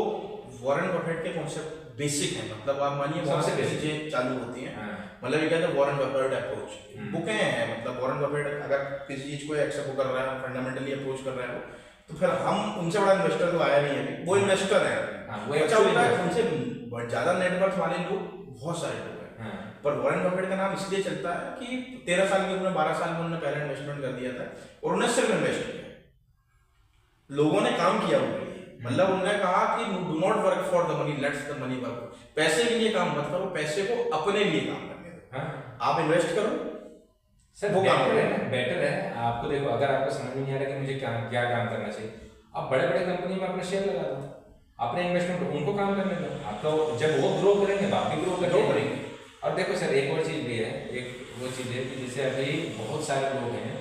वॉरेन बफेट के कॉन्सेप्ट बेसिक है, मतलब आप मानिए सबसे बेसिक चालू होती हैं। मतलब ये कहते हैं वॉरेन बफेट अप्रोच, बुकें हैं, मतलब वॉरेन बफेट अगर किसी चीज को एक्सेप्ट कर रहा है, फंडामेंटली अप्रोच कर रहा है तो फिर हम उनसे बड़ा इन्वेस्टर तो आया नहीं है, वो इन्वेस्टर है। अच्छा होता है उनसे ज्यादा नेटवर्क वाले लोग बहुत सारे लोग हैं, पर वॉरेन बफेट का नाम इसलिए चलता है कि 13 साल की उम्र, 12 साल में उन्होंने पहला इन्वेस्टमेंट कर दिया था और उन्हें सिर्फ इन्वेस्ट किया, लोगों ने काम किया उनके लिए। मतलब उन्होंने कहा कि do not work for the money, let's the money work. पैसे के लिए काम मत करो, पैसे को अपने लिए काम करने दो। आप इन्वेस्ट करो सर, वो बेटर है। आपको देखो, अगर आपको समझ में नहीं आ रहा कि मुझे क्या काम करना चाहिए, आप बड़े बड़े कंपनी में अपना शेयर लगा दो, अपने इन्वेस्टमेंट उनको काम करने दो, आपका जब वो ग्रो करेंगे आप भी ग्रो करेंगे। और देखो सर, एक और चीज़ भी है, एक वो चीज़ है कि जैसे अभी बहुत सारे लोग हैं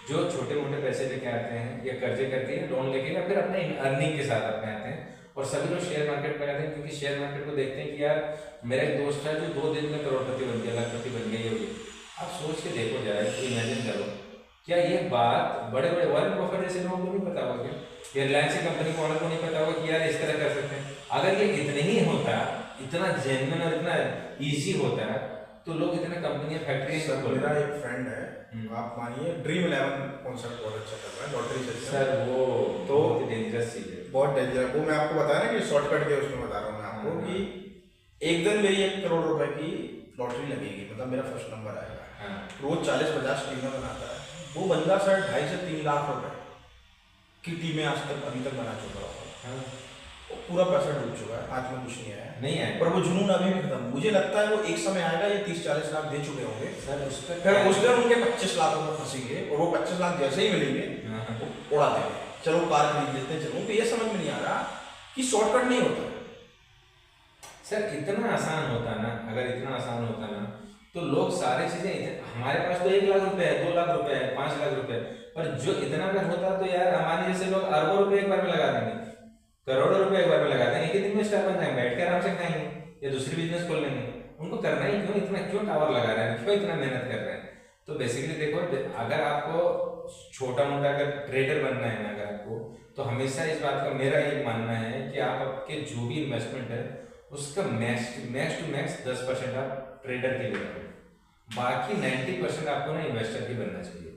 जो छोटे मोटे पैसे लेके आते हैं, या कर्जे करके, या लोन लेके, या फिर अपने अर्निंग के साथ अपने आते हैं, और सभी लोग शेयर मार्केट में आते हैं, क्योंकि शेयर मार्केट को देखते हैं कि यार मेरा एक दोस्त है जो 2 दिन में करोड़पति बन गया, लाखपति बन गया, ये हो गया। आप सोच के देखो जरा, इमेजिन करो, क्या ये बात बड़े बड़े वॉरेन बफेट जैसे लोगों को नहीं पता होगा, क्या रिलायंस की कंपनी को ऑनर को नहीं पता होगा कि यार इस तरह कर सकते हैं? अगर ये इतने ही होता, इतना जेन्युइन और इतना ईजी होता है, तो लोग इतने कंपनियां, फैक्ट्री। मेरा एक फ्रेंड है, आप मानिए ड्रीम 11 कॉन्सेप्ट बहुत अच्छा चल रहा है लॉटरी से। सर वो तो बहुत डेंजरस चीज है, बहुत डेंजर। वो मैं आपको बताया ना कि शॉर्टकट के उसमें बता रहा हूँ मैं आपको कि एक दिन मेरी 1 करोड़ रुपए की लॉटरी लगेगी, मतलब मेरा फर्स्ट नंबर आएगा। रोज 40-50 टीमें बनाता है वो बंदा सर, 2.5 से 3 लाख रुपए की टीमें आज तक अभी तक बना चुका है। पूरा पैसा डूब चुका है, हाथ में कुछ नहीं आया, नहीं है, पर वो जुनून अभी भी खत्म। मुझे लगता है वो एक समय आएगा ये 30-40 लाख दे चुके होंगे सर उस पर फिर उस दिन उनके 25 लाख रुपए फंसेंगे और वो 25 लाख जैसे ही मिलेंगे वो उड़ा देंगे, चलो कार खरीद लेते हैं। चलो उनको ये समझ में नहीं आ रहा कि शॉर्टकट नहीं होता। सर इतना आसान होता ना, अगर इतना आसान होता ना तो लोग सारी चीजें, हमारे पास तो 1 लाख रुपए है, 2 लाख रुपए है, 5 लाख रुपए है, पर जो इतना अगर होता तो यार हमारे जैसे लोग अरबों रुपए एक बार में लगा देंगे, करोड़ों रुपए एक बार में लगा देंगे, एक ही दिन में स्टार बन जाएंगे, बैठ के आराम से खाएंगे या दूसरी बिजनेस खोल लेंगे। उनको करना ही क्यों, इतना क्यों टावर लगा रहे हैं, क्यों इतना मेहनत कर रहे हैं? तो बेसिकली देखो, अगर आपको छोटा मोटा अगर ट्रेडर बनना है ना अगर आपको, तो हमेशा इस बात का मेरा ये मानना है कि आप आपके जो भी इन्वेस्टमेंट है उसका मैक्स टू मैक्स 10% आप ट्रेडर के लिए करो, बाकी 90% आपको ना इन्वेस्टर की बनना चाहिए।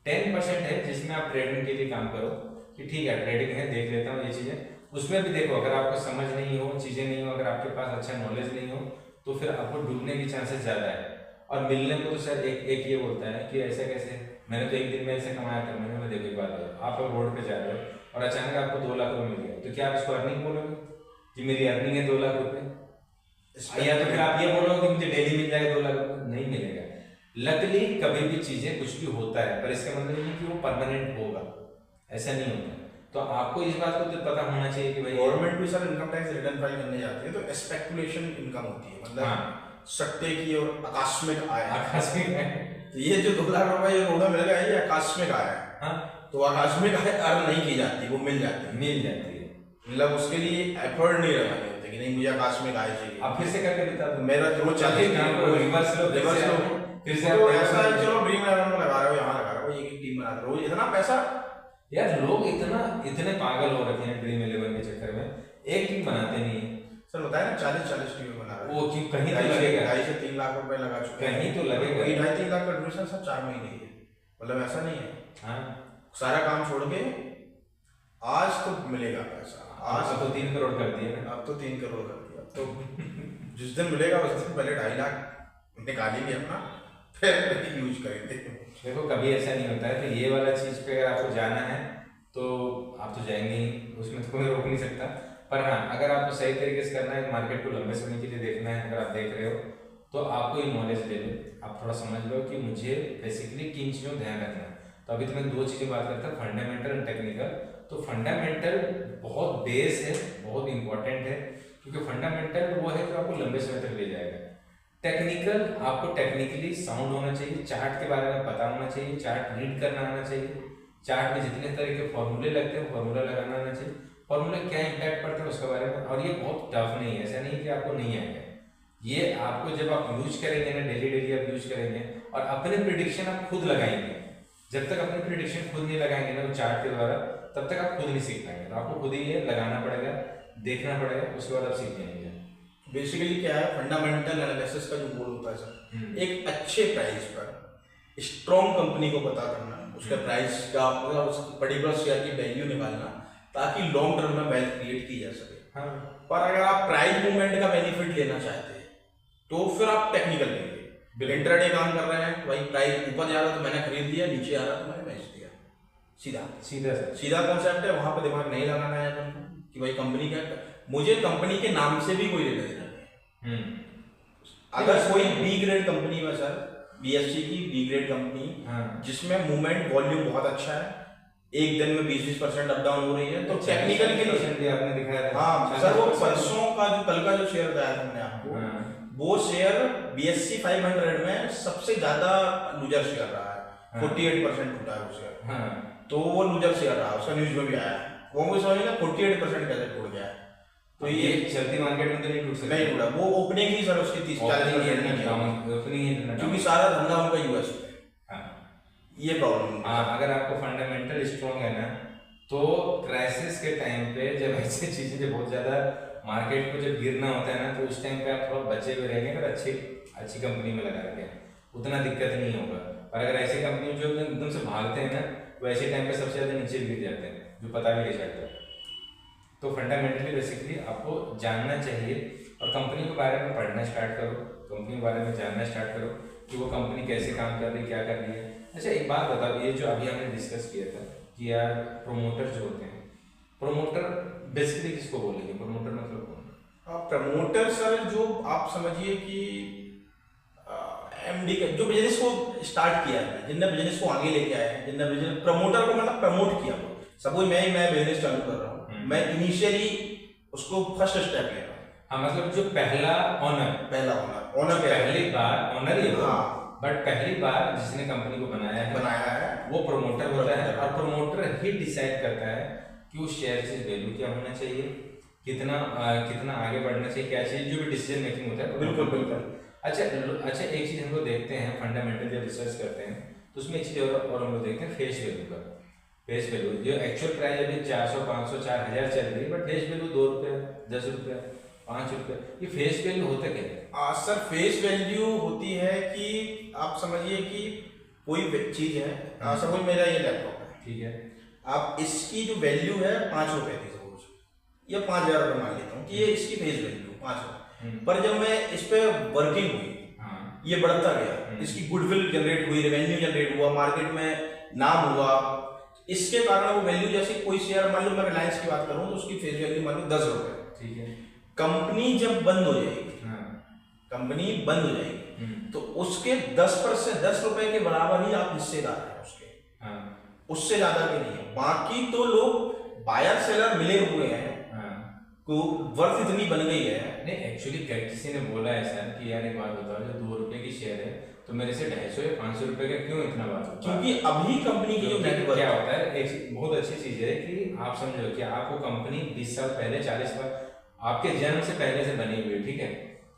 10% है जिसमें आप ट्रेडिंग के लिए काम करो कि ठीक है ट्रेडिंग है, देख लेता हूँ ये चीजें, उसमें भी देखो अगर आपको समझ नहीं हो, चीजें नहीं हो, अगर आपके पास अच्छा नॉलेज नहीं हो तो फिर आपको डूबने की चांसेस ज्यादा है। और मिलने को तो सर एक ये बोलता है कि ऐसा कैसे, मैंने तो एक दिन में ऐसे कमाया था, मैंने देखो एक बात है, आप रोड पे जा रहे हो और अचानक आपको 2 लाख रुपए मिल गया, तो क्या आप इसको अर्निंग बोलोगे कि मेरी अर्निंग है 2 लाख रुपए? या तो फिर आप ये बोलोगे कि मुझे डेली मिल जाएगा 2 लाख रुपए? नहीं मिलेगा। लकली कभी भी चीजें कुछ भी होता है, पर इसका मतलब नहीं कि वो परमानेंट होगा, ऐसा नहीं होता। तो आपको इस बात को तो पता होना चाहिए कि भाई गवर्नमेंट भी sir income tax return file करने जाती है तो स्पेकुलेशन इनकम होती है, मतलब सट्टे की और आकस्मिक आय। आकस्मिक है, तो ये जो 2 लाख रुपए ये रोड़ा मिल गया ये आकस्मिक आय है। हाँ, तो आकस्मिक आय अर्न नहीं की जाती, वो मिल जाती है, मतलब उसके लिए एफर्ट नहीं लगाने होते कि नहीं मुझे आकस्मिक आय चाहिए। आप फिर से करके बता दो, मेरा जो चलिए रिवर्स लो, फिर से तो ऐसा है, चलो ड्रीम 11 में लगा रहे हो, यहाँ लगा रहे हो, एक टीम बना रहे हो, इतना पैसा। यार लोग इतने पागल हो रखे हैं ड्रीम 11 के चक्कर में, एक टीम बनाते नहीं है। सर बताया ना 40 टीम बना रहे वो क्यों, कहीं तो लगेगा, 2.5 से 3 लाख रुपए लगा चुके हैं, कहीं तो लगेगा। 2.5-3 लाख का ड्यूरेशन सर 4 महीने ही है, मतलब ऐसा नहीं है। हाँ, सारा काम छोड़ के आज तो मिलेगा पैसा, आज तो 3 करोड़ कर दिए ना, अब तो 3 करोड़ कर दिया, तो जिस दिन मिलेगा उस दिन पहले 2.5 लाख निकालेंगे अपना, फिर यूज करेंगे। देखो कभी ऐसा नहीं होता है, तो ये वाला चीज पे अगर आपको जाना है तो आप तो जाएंगे ही, उसमें तो कोई रोक नहीं सकता। पर हाँ, अगर आपको सही तरीके से करना है, मार्केट को लंबे समय के लिए देखना है, अगर आप देख रहे हो तो आपको ये नॉलेज ले लो, आप थोड़ा समझ लो कि मुझे बेसिकली किन चीज़ों ध्यान रखना है। तो अभी तो मैं 2 चीज़ें बात करता हूँ, फंडामेंटल और टेक्निकल। तो फंडामेंटल बहुत बेस है, बहुत इंपॉर्टेंट है, क्योंकि फंडामेंटल वो है जो आपको लंबे समय तक ले जाएगा। टेक्निकल, आपको टेक्निकली साउंड होना चाहिए, चार्ट के बारे में पता होना चाहिए, चार्ट रीड करना आना चाहिए, चार्ट में जितने तरह के फॉर्मूले लगते हैं फॉर्मूला लगाना आना चाहिए, फॉर्मूला क्या इंपैक्ट पड़ता है उसके बारे में। और ये बहुत टफ नहीं है, ऐसा नहीं कि आपको नहीं आएगा, ये आपको जब आप यूज करेंगे ना, डेली आप यूज करेंगे और अपने प्रिडिक्शन आप खुद लगाएंगे। जब तक अपने प्रिडिक्शन खुद नहीं लगाएंगे ना वो चार्ट के द्वारा, तब तक आप खुद नहीं सीख पाएंगे। तो आपको खुद ही ये लगाना पड़ेगा, देखना पड़ेगा, उसके बाद आप सीख जाएंगे। बेसिकली क्या है, फंडामेंटल एनालिसिस का जो गोल होता है सर, एक अच्छे प्राइस पर स्ट्रॉन्ग कंपनी को पता करना, उसका प्राइस का मतलब उस पर्टिकुलर शेयर की वैल्यू निकालना, ताकि लॉन्ग टर्म में वेल्थ क्रिएट की जा सके। हाँ। पर अगर आप प्राइस मूवमेंट का बेनिफिट लेना चाहते हैं तो फिर आप टेक्निकल लेंगे। इंट्राडे काम कर रहे हैं, भाई प्राइस ऊपर जा रहा तो मैंने खरीद लिया, नीचे आ रहा तो मैंने बेच दिया, सीधा कॉन्सेप्ट है। वहां पर दिमाग नहीं लगाना है कि भाई कंपनी क्या, मुझे कंपनी के नाम से भी कोई लेना देना नहीं। अगर कोई बी ग्रेड कंपनी में सर, बीएससी की बी ग्रेड कंपनी, जिसमें मूवमेंट वॉल्यूम बहुत अच्छा है, एक दिन में 20% अप डाउन हो रही है, तो टेक्निकल के लिए आपने दिखाया था। हाँ सर, वो परसों का जो कल का जो शेयर बताया था मैंने आपको, वो शेयर BSE 500 में सबसे ज्यादा लूजर शेयर रहा है, 48% टूटा है वो शेयर। तो वो लूजर शेयर रहा, उसका न्यूज में भी आया है, वो मुझे समझ ना 48% कैसे टूट गया है। तो ये चलती मार्केट में तो नहीं टूट सकता, नहीं टूटा, वो ओपनिंग ही सर उसकी 30-40%, क्योंकि सारा धंधा उनका यूएस में, ये प्रॉब्लम। अगर आपको फंडामेंटल स्ट्रॉन्ग है ना, तो क्राइसिस के टाइम पे जब ऐसी चीजें जब बहुत ज्यादा मार्केट को जब गिरना होता है ना, तो उस टाइम पे आप थोड़ा बचे हुए रहेंगे, अगर अच्छी कंपनी में लगा रखे उतना दिक्कत नहीं होगा। और अगर ऐसी कंपनी जो एकदम से भागते हैं ना, वो ऐसे टाइम पे सबसे ज्यादा नीचे गिर जाते हैं, जो पता भी नहीं चलता। तो फंडामेंटली बेसिकली आपको जानना चाहिए और कंपनी के बारे में पढ़ना स्टार्ट करो, कंपनी के बारे में जानना स्टार्ट करो कि वो कंपनी कैसे काम कर रही है, क्या कर रही है। अच्छा एक बात बताओ, ये जो अभी हमने डिस्कस किया था कि यार प्रोमोटर जो होते हैं, प्रोमोटर बेसिकली किसको बोलेंगे, प्रोमोटर मतलब कौन? प्रमोटर सर जो आप समझिए कि एमडी का जो बिजनेस को स्टार्ट किया है, जिनने बिजनेस को आगे लेके आए हैं, जिनने बिजनेस, प्रमोटर को मतलब प्रमोट किया। सपोज मैं बिजनेस चालू कर रहा हूँ, मैं इनिशियली उसको फर्स्ट स्टेप ले रहा हूँ। हाँ मतलब जो पहला ओनर पहली बार ओनर ही हो, बट पहली बार जिसने कंपनी को बनाया है वो प्रोमोटर होता है। और प्रोमोटर ही डिसाइड करता है कि उस शेयर से वैल्यू क्या होना चाहिए, कितना आगे बढ़ना चाहिए, क्या चाहिए, जो भी डिसीजन मेकिंग होता है। बिल्कुल। अच्छा एक चीज हम लोग देखते हैं फंडामेंटल जब रिसर्च करते हैं तो उसमें एक चीज और हम लोग देखते हैं फेस वैल्यू का। फेस वैल्यू जो एक्चुअल प्राइस अभी 400, 500, 4000 चल रही है, बट फेस वैल्यू 2 रुपये, 10 रुपये, 5 रुपये। ये फेस वैल्यू होता क्या है? सर फेस वैल्यू होती है कि आप समझिए कि कोई चीज है, सपोज मेरा ये लैपटॉप है, ठीक है, आप इसकी जो वैल्यू है 5 रुपए थी सपोज, या 5000 रुपये मान लेता हूँ कि ये इसकी फेस वैल्यू 5 रुपये। पर जब मैं इस पे वर्किंग हुई, ये बढ़ता गया, इसकी गुडविल जनरेट हुई, रेवेन्यू जनरेट हुआ, मार्केट में नाम हुआ, इसके कारण वो वैल्यू, जैसे कोई शेयर मान लो मैं रिलायंस की बात करूं तो उसकी फेस वैल्यू मान लो 10 रुपए, ठीक है। कंपनी जब बंद हो जाएगी, तो उसके 10 रुपए के बराबर ही आप हिस्सेदार हैं उसके, उससे ज्यादा भी नहीं है। बाकी तो लोग बायर सेलर मिले हुए हैं, को वर्थ इतनी बन गई है। नहीं एक्चुअली किसी ने बोला है सर कि यार एक बात बताओ, जो 2 रुपए की शेयर है तो मेरे से 250 या 500 रुपए का क्यों इतना बात होता है? क्योंकि अभी कंपनी की जो नेटवर्क क्या होता है, एक बहुत अच्छी चीज है कि आप समझो कि आपको कंपनी 20 साल पहले, 40 साल आपके जन्म से पहले से बनी हुई है, ठीक है,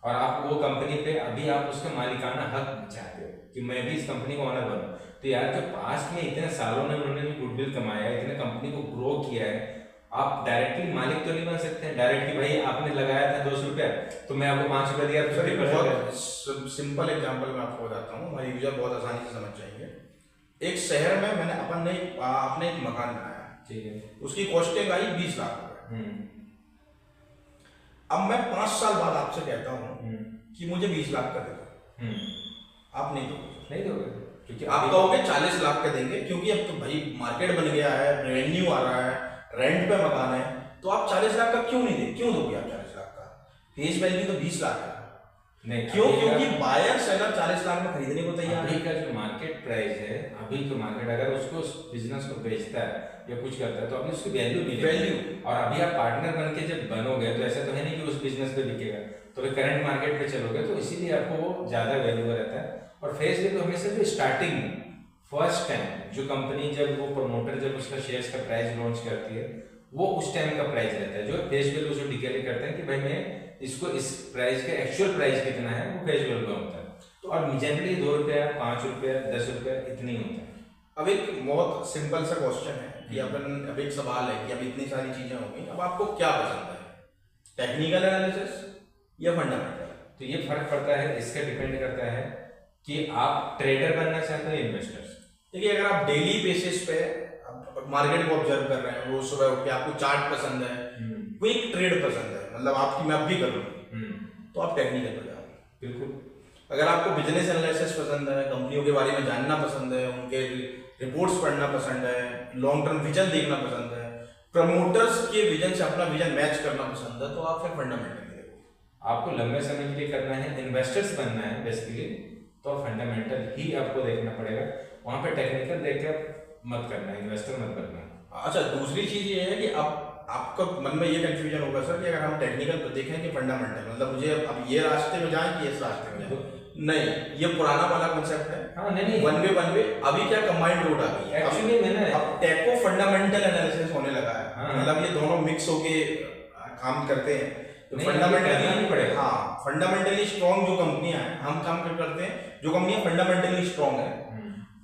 और आप वो कंपनी पे अभी आप उसका मालिकाना हक चाहते हो कि मैं भी इस कंपनी का ओनर बनूं। तो यार जो पास्ट में इतने सालों में उन्होंने जो गुडविल कमाया है, इतने कंपनी को ग्रो किया है, आप डायरेक्टली मालिक तो नहीं बन सकते हैं डायरेक्ट कि भाई आपने लगाया था 200 रुपया तो मैं आपको 5 रुपया दिया। बहुत सिंपल एग्जांपल मैं आपको बताता हूँ, हमारे यूजर बहुत आसानी से समझ जाएंगे। एक शहर में मैंने आपने एक मकान बनाया, ठीक है, उसकी कॉस्टिंग आई 20 लाख रुपए। अब मैं 5 साल बाद आपसे कहता हूँ कि मुझे 20 लाख का दे दो, आप नहीं दोगे, क्योंकि आप कहोगे 40 लाख का देंगे, क्योंकि अब तो भाई मार्केट बन गया है, रेवेन्यू आ रहा है, रेंट पे मकान है, तो आप 40 लाख का क्यों नहीं दे, क्यों दोगे आप 40 लाख का? फेस वैल्यू तो 20 लाख है। नहीं क्यों? क्योंकि बायर सेलर 40 लाख में खरीदने को तैयार है। अभी का जो मार्केट प्राइस है, अभी का मार्केट अगर उसको उस बिजनेस को बेचता है या कुछ करता है तो अभी उसकी वैल्यू मिलेगी। और अभी आप पार्टनर बन के जब बनोगे तो ऐसा तो है नहीं कि उस बिजनेस पे बिकेगा, तो फिर करंट मार्केट पे चलोगे तो इसीलिए आपको वो ज्यादा वैल्यू रहता है। और फेस वैल्यू हमेशा जो स्टार्टिंग में फर्स्ट टाइम जो कंपनी जब वो प्रमोटर जब उसका शेयर्स का प्राइस लॉन्च करती है वो उस टाइम का प्राइस रहता है, जो फेस वैल्यू उसको डिक्लेयर करते हैं कि भाई मैं इसको इस प्राइस का एक्चुअल प्राइस कितना है वो फेस वैल्यू में होता है। और जनरली 2 रुपया, 5 रुपया, 10 रुपया इतनी होता है। अब एक बहुत सिंपल सा क्वेश्चन है कि अपन, अब एक सवाल है कि अब इतनी सारी चीजें होंगी, अब आपको क्या पसंद है, टेक्निकल एनालिसिस या फंडामेंटल? तो ये फर्क पड़ता है, इसका डिपेंड करता है कि आप ट्रेडर बनना चाहते हो इन्वेस्टर्स। देखिए अगर आप डेली बेसिस पे मार्केट को ऑब्जर्व कर रहे हैं, रोज सुबह उठ के आपको चार्ट पसंद है, क्विक ट्रेड पसंद है, मतलब आपकी मैं अब भी कर रहा हूँ, तो आप टेक्निकल पे जाओ। बिल्कुल। अगर आपको बिजनेस एनालिसिस पसंद है, कंपनियों के बारे में जानना पसंद है, उनके रिपोर्ट्स पढ़ना पसंद है, लॉन्ग टर्म विजन देखना पसंद है, प्रमोटर्स के विजन से अपना विजन मैच करना पसंद है, तो आप फिर फंडामेंटल देखो। आपको लंबे समय के लिए करना है, इन्वेस्टर्स बनना है बेसिकली, तो फंडामेंटल ही आपको देखना पड़ेगा। वहां पे टेक्निकल देखकर मत करना, इन्वेस्टर मत बनना। अच्छा दूसरी चीज ये है कि अब आपका मन में ये कंफ्यूजन होगा सर कि अगर हम टेक्निकल तो देखें कि फंडामेंटल, मतलब मुझे अब ये रास्ते में जाए कि इस रास्ते में जाए, नहीं, ये पुराना वाला कॉन्सेप्ट है। हाँ, नहीं वन वे अभी क्या कंबाइंड रोड आ गई है एक्चुअली मैंने अब टेको फंडामेंटल एनालिसिस होने लगा है, मतलब ये दोनों मिक्स होके काम करते हैं। तो फंडामेंटली पड़ेगा, हाँ, फंडामेंटली स्ट्रॉन्ग जो कंपनियां हैं, हम काम करते हैं जो कंपनियां फंडामेंटली स्ट्रॉन्ग है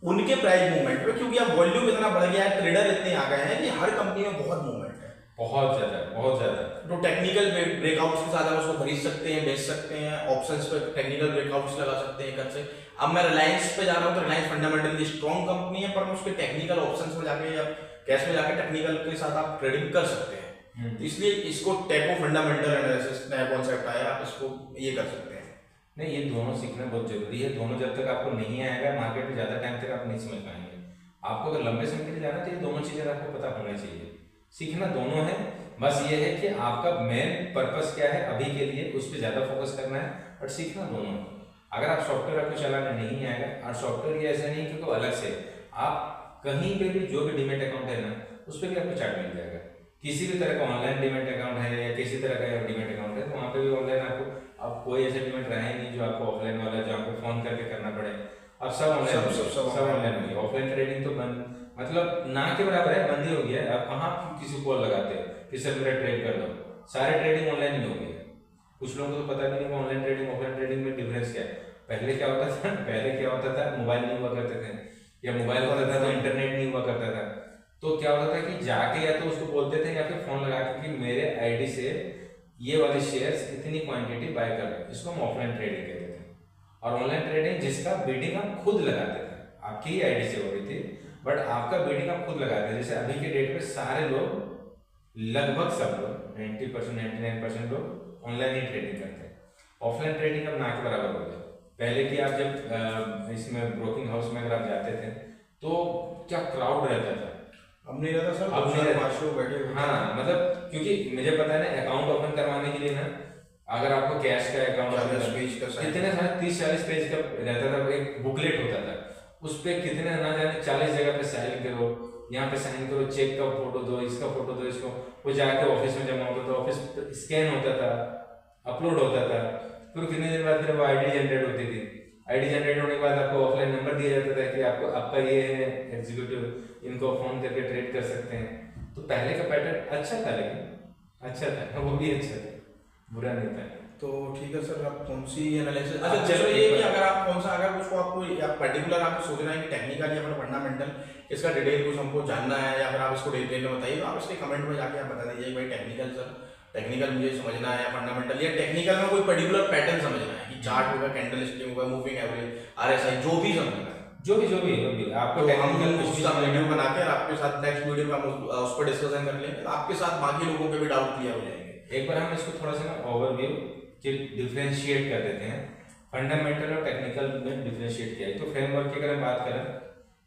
उनके प्राइस मूवमेंट पे, क्योंकि अब वॉल्यूम इतना बढ़ गया है, ट्रेडर इतने आ गए हैं कि हर कंपनी में बहुत मूवमेंट है। बहुत ज्यादा, बहुत ज्यादा। तो टेक्निकल ब्रेकआउट्स के साथ आप उसको खरीद सकते हैं, बेच सकते हैं, ऑप्शंस पे टेक्निकल ब्रेकआउट्स लगा सकते हैं कर से। अब मैं रिलायंस पे जा रहा हूँ तो रिलायंस फंडामेंटली स्ट्रॉन्ग कंपनी है, पर मैं उसके टेक्निकल ऑप्शंस में जाके या कैश में जाके टेक्निकल के साथ आप ट्रेडिंग कर सकते हैं। तो इसलिए इसको टेको फंडामेंटल एनालिसिस नया कॉन्सेप्ट आया, आप इसको ये कर सकते हैं। नहीं, ये दोनों सीखना बहुत जरूरी है। दोनों जब तक आपको नहीं आएगा मार्केट में ज्यादा टाइम तक आप नहीं समझ पाएंगे। आपको अगर लंबे समय के लिए जाना तो ये दोनों चीजें आपको पता होना चाहिए। सीखना दोनों है, बस ये है कि आपका मेन पर्पस क्या है अभी के लिए, उस पर ज्यादा फोकस करना है, और सीखना दोनों है। अगर आप सॉफ्टवेयर आपको चलाना नहीं आएगा, और सॉफ्टवेयर ये ऐसा नहीं कि कोई अलग से आप कहीं पे भी जो भी डीमैट अकाउंट है ना, उस पर भी आपको चार्ट मिल जाएगा। किसी भी तरह का ऑनलाइन डीमैट अकाउंट है या किसी तरह का डीमैट अकाउंट है तो वहाँ पे भी ऑनलाइन आपको, अब कोई ऐसा डीमैट रहा ही नहीं जो आपको ऑफलाइन वाला जो आपको फोन करके करना पड़े। अब सब ऑनलाइन, सब ऑनलाइन हो गया। ऑफलाइन ट्रेडिंग तो बंद, मतलब ना के बराबर है, बंद ही हो गया है। अब कहाँ किसी को कॉल लगाते हैं कि सर मेरा ट्रेड कर दो, सारे ट्रेडिंग ऑनलाइन ही हो गया। कुछ लोगों को तो पता भी नहीं ऑनलाइन ट्रेडिंग ऑफलाइन ट्रेडिंग में डिफरेंस क्या है। पहले क्या होता था, पहले क्या होता था, मोबाइल नहीं हुआ करते थे, या मोबाइल होता था तो इंटरनेट नहीं हुआ करता था। तो क्या होता था कि जाके या तो उसको बोलते थे या फिर फोन लगा के कि मेरे आईडी से ये वाले शेयर्स इतनी क्वांटिटी बाय कर लो, इसको हम ऑफलाइन ट्रेडिंग कहते थे। और ऑनलाइन ट्रेडिंग जिसका बिडिंग आप खुद लगाते थे, आपकी ही आईडी से हो रही थी, बट आपका बिडिंग आप खुद लगाते थे। जैसे अभी के डेट में सारे लोग, लगभग सब लोग 90% 99% लोग ऑनलाइन ही ट्रेडिंग करते हैं। ऑफलाइन ट्रेडिंग अब ना के बराबर हो गया। पहले की आप जब इसमें ब्रोकिंग हाउस में अगर आप जाते थे तो क्या क्राउड रहता था, अब नहीं रहता सर, अब नहीं रहता। 5 लोग बैठे हुए। हाँ, मतलब क्योंकि मुझे पता है ना, अकाउंट ओपन करवाने के लिए ना, अगर आपको कैश का अकाउंट कितने सारे 30-40 पेज का रहता था, एक बुकलेट होता था, उस पे कितने ना जाने 40 जगह पे साइन करो, यहाँ पे साइन करो, चेक का फोटो दो, इसका फोटो दो, इसको वो जाके ऑफिस में जमा होता था, ऑफिस स्कैन होता था, अपलोड होता था, फिर कितने दिन बाद फिर वो आईडी जनरेट होती थी। आईडी जनरेट होने के बाद आपको ऑफलाइन नंबर दिया जाता था कि आपको आपका ये है एग्जीक्यूटिव, इनको फोन करके ट्रेड कर सकते हैं। तो पहले का पैटर्न अच्छा था, लेकिन अच्छा था, वो भी अच्छा था, बुरा नहीं था। तो ठीक है सर, आप कौन सी एनालिसिस, अच्छा चलो ये कि अगर आप कौन सा, अगर उसको आपको या पर्टिकुलर आपको सोचना है कि टेक्निकल या फिर फंडामेंटल, इसका डिटेल कुछ हमको जानना है या फिर आप इसको डिटेल में बताइए, तो आप इसके कमेंट में जाके आप बता दीजिए भाई टेक्निकल सर, टेक्निकल मुझे समझना है, या फंडामेंटल, या टेक्निकल में कोई पर्टिकुलर पैटर्न समझना है कि चार्ट होगा, कैंडल स्टिक होगा, मूविंग एवरेज, आरएसआई, जो भी समझना है, जो भी आपको तो हम टेक्निकल उसका वीडियो बना के आपके साथ नेक्स्ट वीडियो में हम उस पर डिस्कशन कर लेंगे, आपके साथ बाकी लोगों के भी डाउट क्लियर हो जाएंगे। एक बार हम इसको थोड़ा सा ना ओवरव्यू डिफरेंशिएट कर देते हैं, फंडामेंटल और टेक्निकल में डिफरेंशिएट किया है। तो फ्रेमवर्क की अगर हम बात करें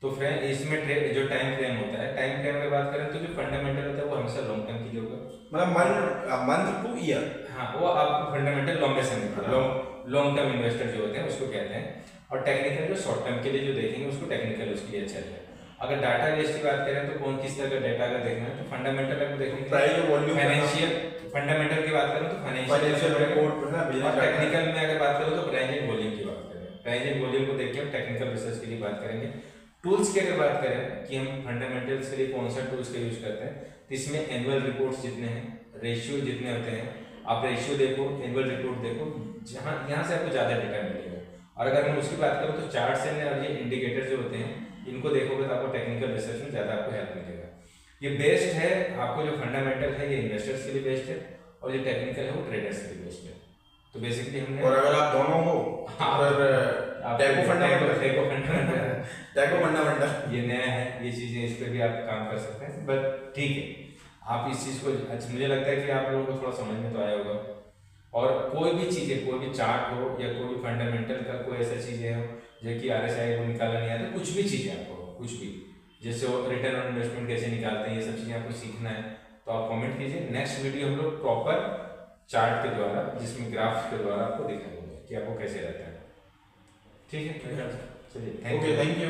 तो इसमें जो टाइम फ्रेम होता है, टाइम फ्रेम की बात करें तो जो फंडामेंटल होता है वो हमेशा लॉन्ग टर्म के लिए होगा, मतलब मंथ टू ईयर। हाँ, वो आपको फंडामेंटल लंबे समय, लॉन्ग टर्म इन्वेस्टर जो होते हैं उसको कहते हैं। और टेक्निकल जो शॉर्ट टर्म के लिए जो देखेंगे उसको टेक्निकल, उसके लिए अच्छा है। अगर डाटा बेस की बात करें तो कौन किस तरह का डाटा अगर देखना है तो फंडामेंटल अगर देखेंगे, फाइनेंशियल फंडामेंटल की बात करें तो फाइनेंशियल रिपोर्ट, और टेक्निकल में अगर बात करें तो प्राइस एंड वॉल्यूम की बात करें। प्राइस एंड वॉल्यूम को देख के हम टेक्निकल रिसर्च के लिए बात करेंगे। टूल्स की अगर बात करें कि हम फंडामेंटल्स के लिए कौन सा टूल्स का यूज करते हैं, तो इसमें एनुअल रिपोर्ट्स जितने हैं, रेशियो जितने होते हैं, आप रेशियो देखो, एनुअल रिपोर्ट देखो, जहाँ यहाँ से आपको ज़्यादा डेटा मिलेगा। और अगर मैं उसकी बात करूँ तो चार्ट्स एंड और ये इंडिकेटर जो होते हैं इनको देखोगे तो आपको टेक्निकल रिसर्च में ज़्यादा आपको हेल्प मिलेगा। ये बेस्ट है आपको, जो फंडामेंटल है ये इन्वेस्टर्स के लिए बेस्ट है, और जो टेक्निकल है वो ट्रेडर्स के लिए बेस्ट है। तो बेसिकली हमने, और अगर आप दोनों हो टेको फंडामेंटल ये नया है, ये चीजें इस पे भी आप काम कर सकते हैं, बट ठीक है, आप इस चीज को, अच्छा मुझे लगता है कि आप लोगों को थोड़ा समझ में तो आया होगा। और कोई भी चीजें, कोई भी चार्ट हो या कोई भी फंडामेंटल का कोई ऐसा चीजें हो जो कि आरएसआई को निकालना नहीं आता, कुछ भी चीजें आपको, कुछ भी, जैसे रिटर्न ऑन इन्वेस्टमेंट कैसे निकालते हैं, ये सब चीजें आपको सीखना है तो आप कमेंट कीजिए। नेक्स्ट वीडियो हम लोग प्रॉपर चार्ट के द्वारा, जिसमें ग्राफ के द्वारा आपको दिखाएंगे कि आपको कैसे रहता है। ठीक है, चलिए, थैंक यू।